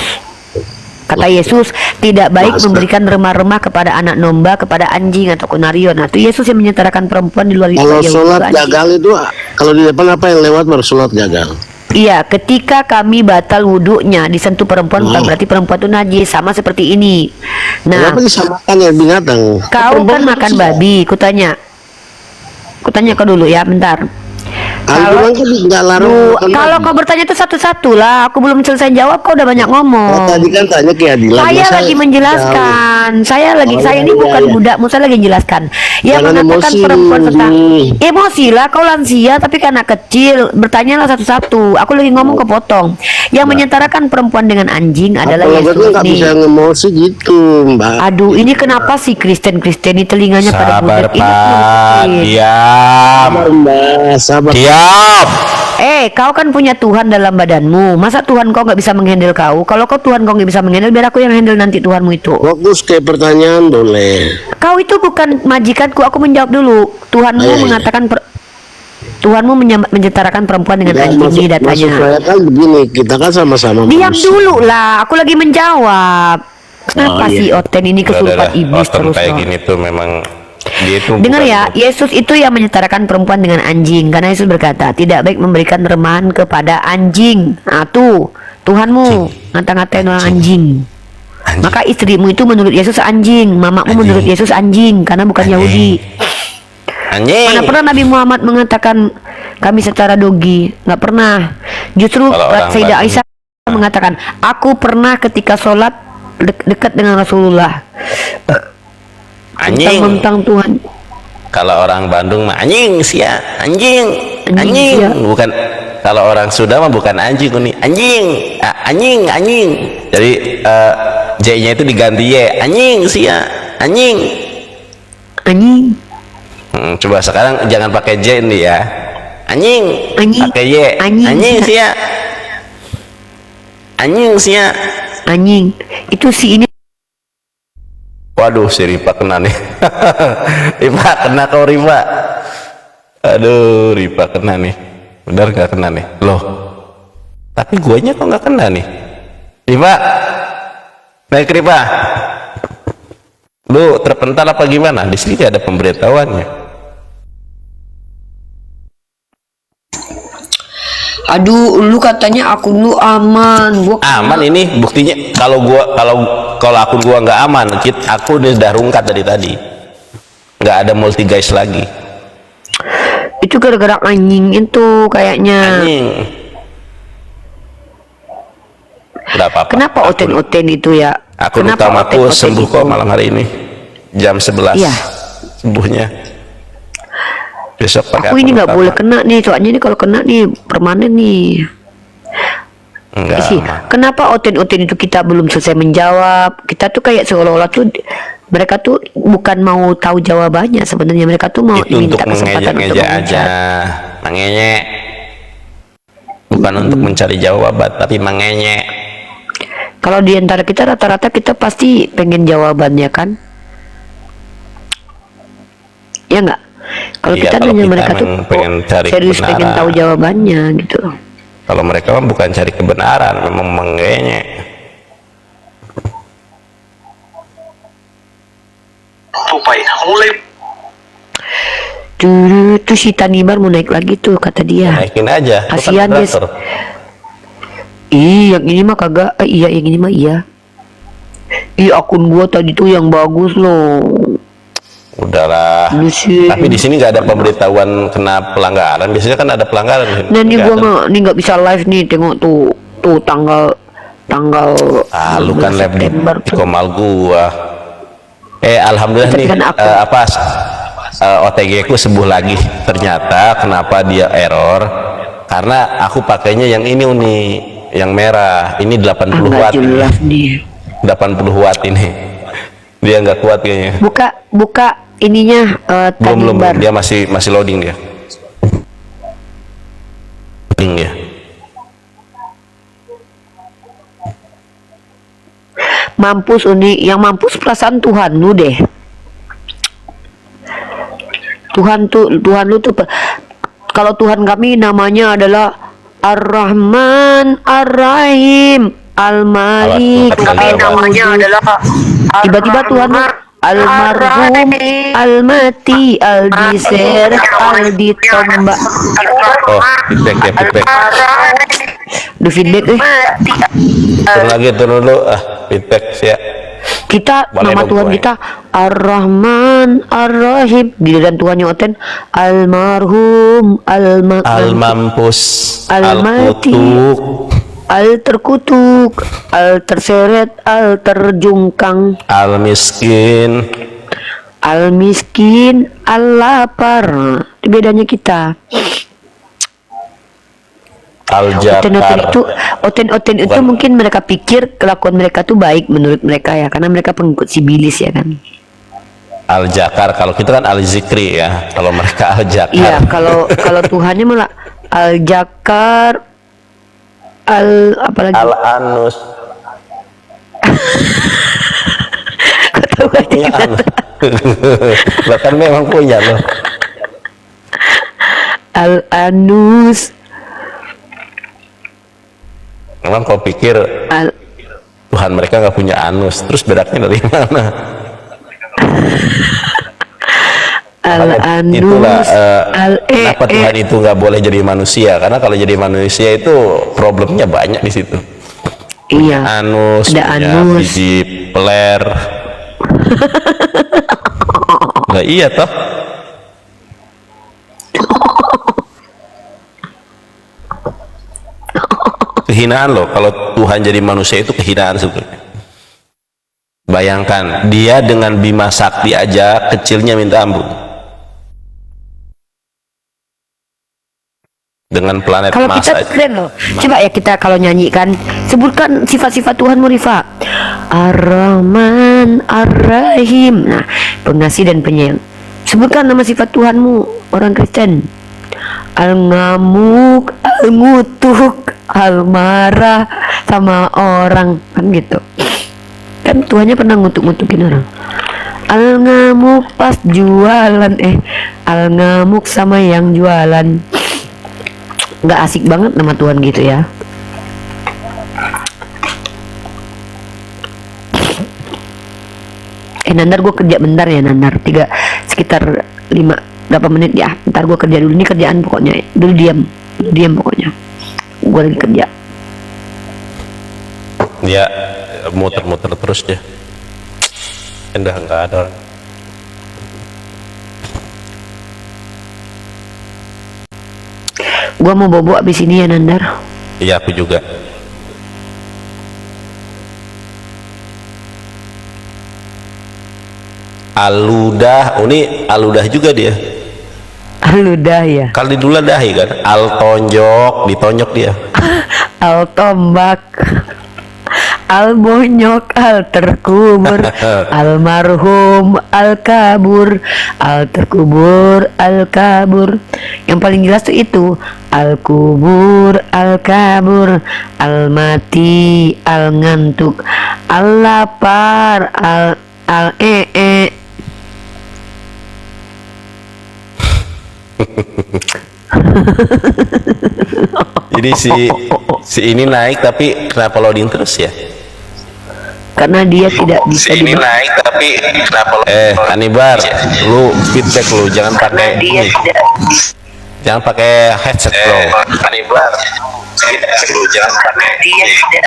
Kata Yesus, tidak baik memberikan remah-remah kepada anak domba, kepada anjing atau kunarion. Nah, itu Yesus yang menyetarakan perempuan di luar.
Kalau sholat gagal itu, kalau di depan apa yang lewat baru sholat gagal.
Iya, ketika kami batal wudhunya disentuh perempuan, bukan berarti perempuan itu najis. Sama seperti ini. Nah,
kenapa disamakan ya binatang?
Kau kan makan babi, kutanya kau dulu ya, bentar.
Al-Quran kan nggak larang
Duh,
makan
kalau
babi.
kau bertanya itu satu-satu lah, aku belum selesai jawab, kau udah banyak
Oh,
ngomong.
tadi kan tanya keadilan.
Saya
masa
lagi menjelaskan. Saya lagi,
Oh,
saya
iya,
ini
iya,
bukan
iya.
budakmu, saya lagi menjelaskan. Yang
Jangan
mengatakan
emosi.
perempuan tentang
Hmm.
emosi lah, kau lansia tapi karena kecil, bertanyalah satu-satu. Aku lagi ngomong kepotong. Yang menyetarakan perempuan dengan anjing adalah
Apologetnya
Yesus
nggak
nih.
bisa emosi gitu, Mbak.
Aduh, ini kenapa sih Kristen ini telinganya pada
Sabar
budak? Ini
Pak,
kenapa?
diam,
Sabar, Mbak. Sabar.
diam.
Kau kan punya Tuhan dalam badanmu. Masa Tuhan kau nggak bisa menghandle kau? Kalau kau Tuhan kau nggak bisa menghandle, biar aku yang handle nanti Tuhanmu itu.
Fokus ke pertanyaan boleh.
Kau itu bukan majikanku. Aku menjawab dulu. Tuhanmu
Iya.
mengatakan Tuhanmu menyetarakan perempuan dengan
Nggak,
anjing
maksud
ini datanya.
saya kan begini, kita kan sama-sama
Diam
manusia.
dulu lah. Aku lagi menjawab. Kenapa
Oh, iya.
sih Oten ini kesurupan iblis terus?
kayak
loh?
gini tuh memang dia itu
Dengar
bukan-
ya, Yesus itu yang menyetarakan perempuan dengan anjing. Karena Yesus berkata, tidak baik memberikan remahan kepada anjing. Nah tuh, Tuhanmu ngata-ngatain orang anjing.
Anjing.
Maka istrimu itu menurut Yesus anjing, mamamu
Anjing.
menurut Yesus anjing, karena bukan
Anjing.
Yahudi.
Anjing.
Mana pernah Nabi Muhammad mengatakan kami secara dogi? Nggak pernah. Justru
Kalau orang
Sayyidah
Bandung-
Aisyah mengatakan, aku pernah ketika sholat dekat dengan Rasulullah.
Anjing.
Mentang-mentang Tuhan.
Kalau orang Bandung mah anjing sih ya, anjing,
Anjing
anjing,
sia.
bukan. Kalau orang Sunda mah bukan anjing nih, anjing, anjing, anjing. Jadi J-nya itu diganti Y, anjing sih ya, anjing.
Anjing.
Coba sekarang jangan pakai J nih ya, anjing,
Anjing.
pakai Y,
Anjing
anjing
sia.
sih ya, anjing sih ya.
Anjing. Itu si ini.
Waduh, si Rifa kena nih. Rifa kena kau Rifa. Aduh, Rifa kena nih. Benar nggak kena nih? Loh, tapi guanya kok nggak kena nih? Rifa, naik Rifa. Lu terpental apa gimana? Di sini nggak ada pemberitahuannya.
Aduh, lu katanya akun lu aman.
Aman ini buktinya. Kalau akun gua nggak aman, aku udah rungkat dari tadi. Nggak ada multi guys lagi.
Itu gara-gara anjing itu kayaknya.
Anjing. Nggak apa-apa.
Kenapa Oten itu ya?
Akun
Kenapa
utamaku
Oten
sembuh
itu?
kok malam hari ini jam 11
Iya.
sembuhnya. Besok pakai
Aku ini
akun
nggak
utama.
boleh kena nih, soalnya ini kalau kena nih permanen nih.
Enggak
Sih,
aman.
kenapa Oten itu kita belum selesai menjawab? Kita tuh kayak seolah-olah tuh mereka tuh bukan mau tahu jawabannya, sebenarnya mereka tuh mau
Itu untuk
minta kesempatan untuk
mengejek-ngejek aja,
mengucap.
mengenyek. Bukan untuk mencari jawaban, tapi mengenyek.
Kalau di antara kita rata-rata kita pasti pengen jawabannya kan? Ya nggak? Kalau
Iya,
kita
kalau
nanya
kita
mereka tuh
emang pengen cari
serius pengen
kebenaran.
tahu jawabannya gitu.
Kalau mereka mah bukan cari kebenaran, memang mengenyek.
Tuh si Tanibar mau naik lagi tuh kata dia.
Naikin aja. Bukan
Kasihan dia.
operator.
Ih, yang ini mah kagak. Iya, yang ini mah iya. Ih, akun gua tadi tuh yang bagus loh.
Udahlah.
Lu sih.
Tapi di sini nggak ada pemberitahuan kena pelanggaran. Biasanya kan ada pelanggaran. di sini.
Nah, ini
Nggak
gua
ada.
nggak bisa live nih. Tengok tuh tanggal
Lu kan
16
live di,
September
di
tuh.
komal gua. Alhamdulillah
Tapi
nih
kan aku-
OTG ku sembuh lagi. Ternyata kenapa dia error? Karena aku pakainya yang ini Uni, yang merah. Ini 80
Nggak
watt. Ini.
jelas nih.
80 watt ini. Dia nggak kuat kayaknya.
Buka ininya
Belum,
Tanibar.
dia masih loading dia. Loading dia.
Mampus Uni, yang mampus perasaan Tuhan lu deh. Tuhan lu tuh kalau Tuhan kami namanya adalah Ar-Rahman Ar-Rahim Al-Malik
Kami namanya
adalah tiba-tiba Tuhan Almarhum Al-Mati Al-Diser Al-Ditomba.
Oh, feedback ya, feedback.
Feedback
Turun lagi, turun dulu. Feedback ya.
kita
Boleh
nama
dong,
Tuhan
boleh.
kita Ar-Rahman Ar-Rahim. Giliran Tuhannya Oten almarhum
Al-Mampus,
Al-Mati,
Al-Kutuk,
al-terkutuk, al-terseret, al-terjungkang,
Al-Miskin,
al-miskin, al-lapar. Itu bedanya kita.
Al-Jakar.
Oten itu
Bukan.
mungkin mereka pikir kelakuan mereka tuh baik menurut mereka ya, karena mereka pengikut Sibilis ya kan.
Al-Jakar, kalau kita kan Al-Zikri ya, kalau mereka Al-Jakar.
Iya, kalau Tuhannya malah al-Jakar, apalagi
Al-Anus.
Kau tahu aja
Punya
gimana?
anus. Lah kan memang punya loh.
Al-Anus,
Memang kau pikir
al
Tuhan mereka nggak punya anus, terus beraknya dari mana?
Al-Anus,
Itulah
al-e,
kenapa Tuhan itu nggak boleh jadi manusia, karena kalau jadi manusia itu problemnya banyak di situ.
iya,
Anus,
ada
punya
anus.
biji peler. Nah, iya toh. Kehinaan loh kalau Tuhan jadi manusia, itu kehinaan sebenarnya. Bayangkan dia dengan Bima Sakti aja kecilnya minta ampun. Dengan planet
Kalau
Mars
kita
aja.
keren loh. Coba ya kita kalau nyanyikan, sebutkan sifat-sifat Tuhanmu, Rifa. Ar-Rahman Ar-Rahim. Nah, pengasih dan penyayang. Sebutkan nama sifat Tuhanmu, orang Kristen. Al-Ngamuk, Al-Ngutuk, Al-Marah sama orang, kan gitu. Kan Tuhannya pernah ngutuk-ngutukin orang. Al-Ngamuk pas jualan, Al-Ngamuk sama yang jualan. Nggak asik banget nama Tuhan gitu ya. Nandar, gue kerja bentar ya Nandar, sekitar 5 berapa menit ya, ntar gue kerja dulu, ini kerjaan pokoknya, dulu diam pokoknya, gue lagi kerja.
Dia muter-muter terus dia. Udah nggak ada orang.
Gue mau bobo abis ini ya Nandar.
Iya, aku juga. Aludah, ini aludah juga dia.
Aludah ya.
Kalau di dulu dahi kan, al tonjok, ditonjok dia.
Al tombak, al bonyok, al terkubur, almarhum, al kabur, al terkubur, al kabur. Yang paling jelas tuh itu al kubur, al kabur, al mati, al ngantuk, al lapar, al
Jadi si ini naik tapi kenapa loading terus ya?
karena dia tidak bisa
Si ini naik tapi kenapa Hanibar, lu feedback lu, jangan pakai
dia
ini.
tidak
Jangan pakai headset bro.
Hanibar, lu jangan pakai
dia tidak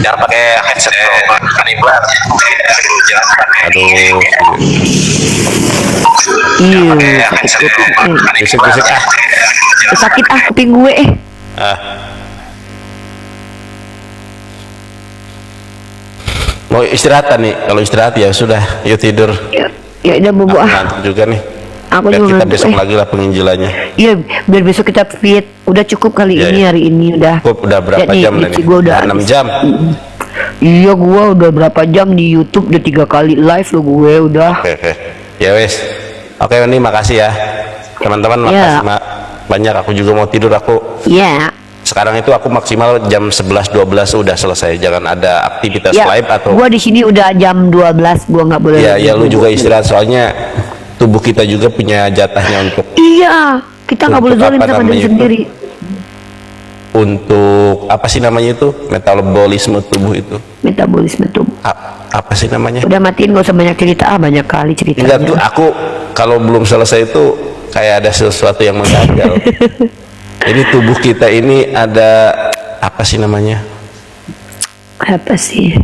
Jangan pakai headset bro.
Hanibar, lu jangan pakai
Aduh,
iya sakit kuping
bisik-bisik ah.
sakit kuping gue
Ah. Mau istirahat nih? Kalau istirahat ya sudah, yuk tidur.
ya udah bobo
Aku ngantuk juga nih.
Aku
Biar
juga
kita
ngantuk,
besok lagi lah penginjilannya.
iya biar besok kita fit, udah cukup kali
Iya,
ini
iya.
hari ini udah.
Udah berapa
Jadi,
jam nih?
gua udah
6
habis.
jam.
Iya gua udah berapa jam di YouTube, udah 3 kali live lo gue udah.
Oke. Ya wes. Oke, ini makasih ya. Teman-teman
Ya.
makasih banyak, aku juga mau tidur aku.
Iya.
Sekarang itu aku maksimal jam 11-12 udah selesai. Jangan ada aktivitas
Ya,
live atau
gua di sini udah jam 12, gua nggak boleh.
ya
lagi
ya lu
bobo.
juga istirahat, soalnya tubuh kita juga punya jatahnya untuk
Iya, kita nggak boleh
Untuk
zalim
apa
sama diri
namanya itu?
sendiri.
untuk apa sih namanya itu, metabolisme tubuh itu.
Metabolisme tubuh.
Apa sih namanya?
Udah matiin, gak usah banyak cerita, banyak kali ceritanya.
Enggak tuh, aku kalau belum selesai itu kayak ada sesuatu yang mengganjal. Jadi tubuh kita ini ada apa sih namanya?
Apa sih?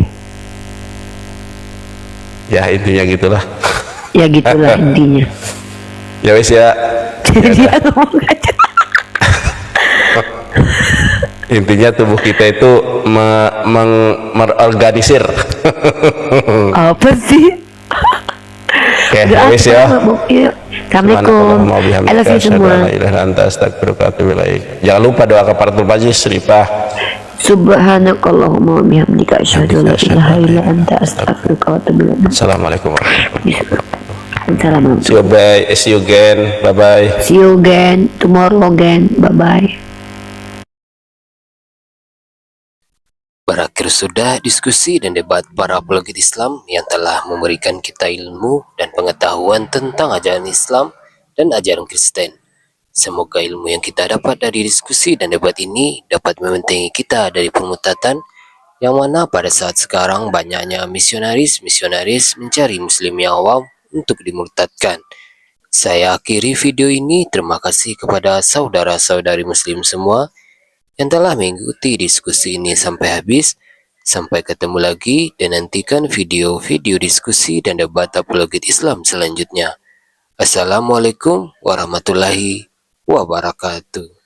Ya intinya gitulah.
Ya gitulah intinya.
Ya wis ya.
Dia ngomong aja.
Intinya tubuh kita itu merorganisir.
Apa sih?
Oke,
Doa
wis ya.
Yuk. Assalamualaikum. I love you semua.
Jangan lupa doa kafaratul majlis Rifah.
Subhanakallahumma wa bihamdika asyhadu an la ilaha illa anta astaghfiruka wa atubu ilaik.
Assalamualaikum warahmatullahi wabarakatuh.
Assalamualaikum.
See you again. Bye bye.
See you again tomorrow again. Bye bye.
Berakhir sudah diskusi dan debat para apologet Islam yang telah memberikan kita ilmu dan pengetahuan tentang ajaran Islam dan ajaran Kristen. Semoga ilmu yang kita dapat dari diskusi dan debat ini dapat membentengi kita dari permutatan yang mana pada saat sekarang banyaknya misionaris mencari muslim yang awam untuk dimurtadkan. Saya akhiri video ini. Terima kasih kepada saudara-saudari muslim semua yang telah mengikuti diskusi ini sampai habis. Sampai ketemu lagi dan nantikan video-video diskusi dan debat apologet Islam selanjutnya. Assalamualaikum warahmatullahi wabarakatuh.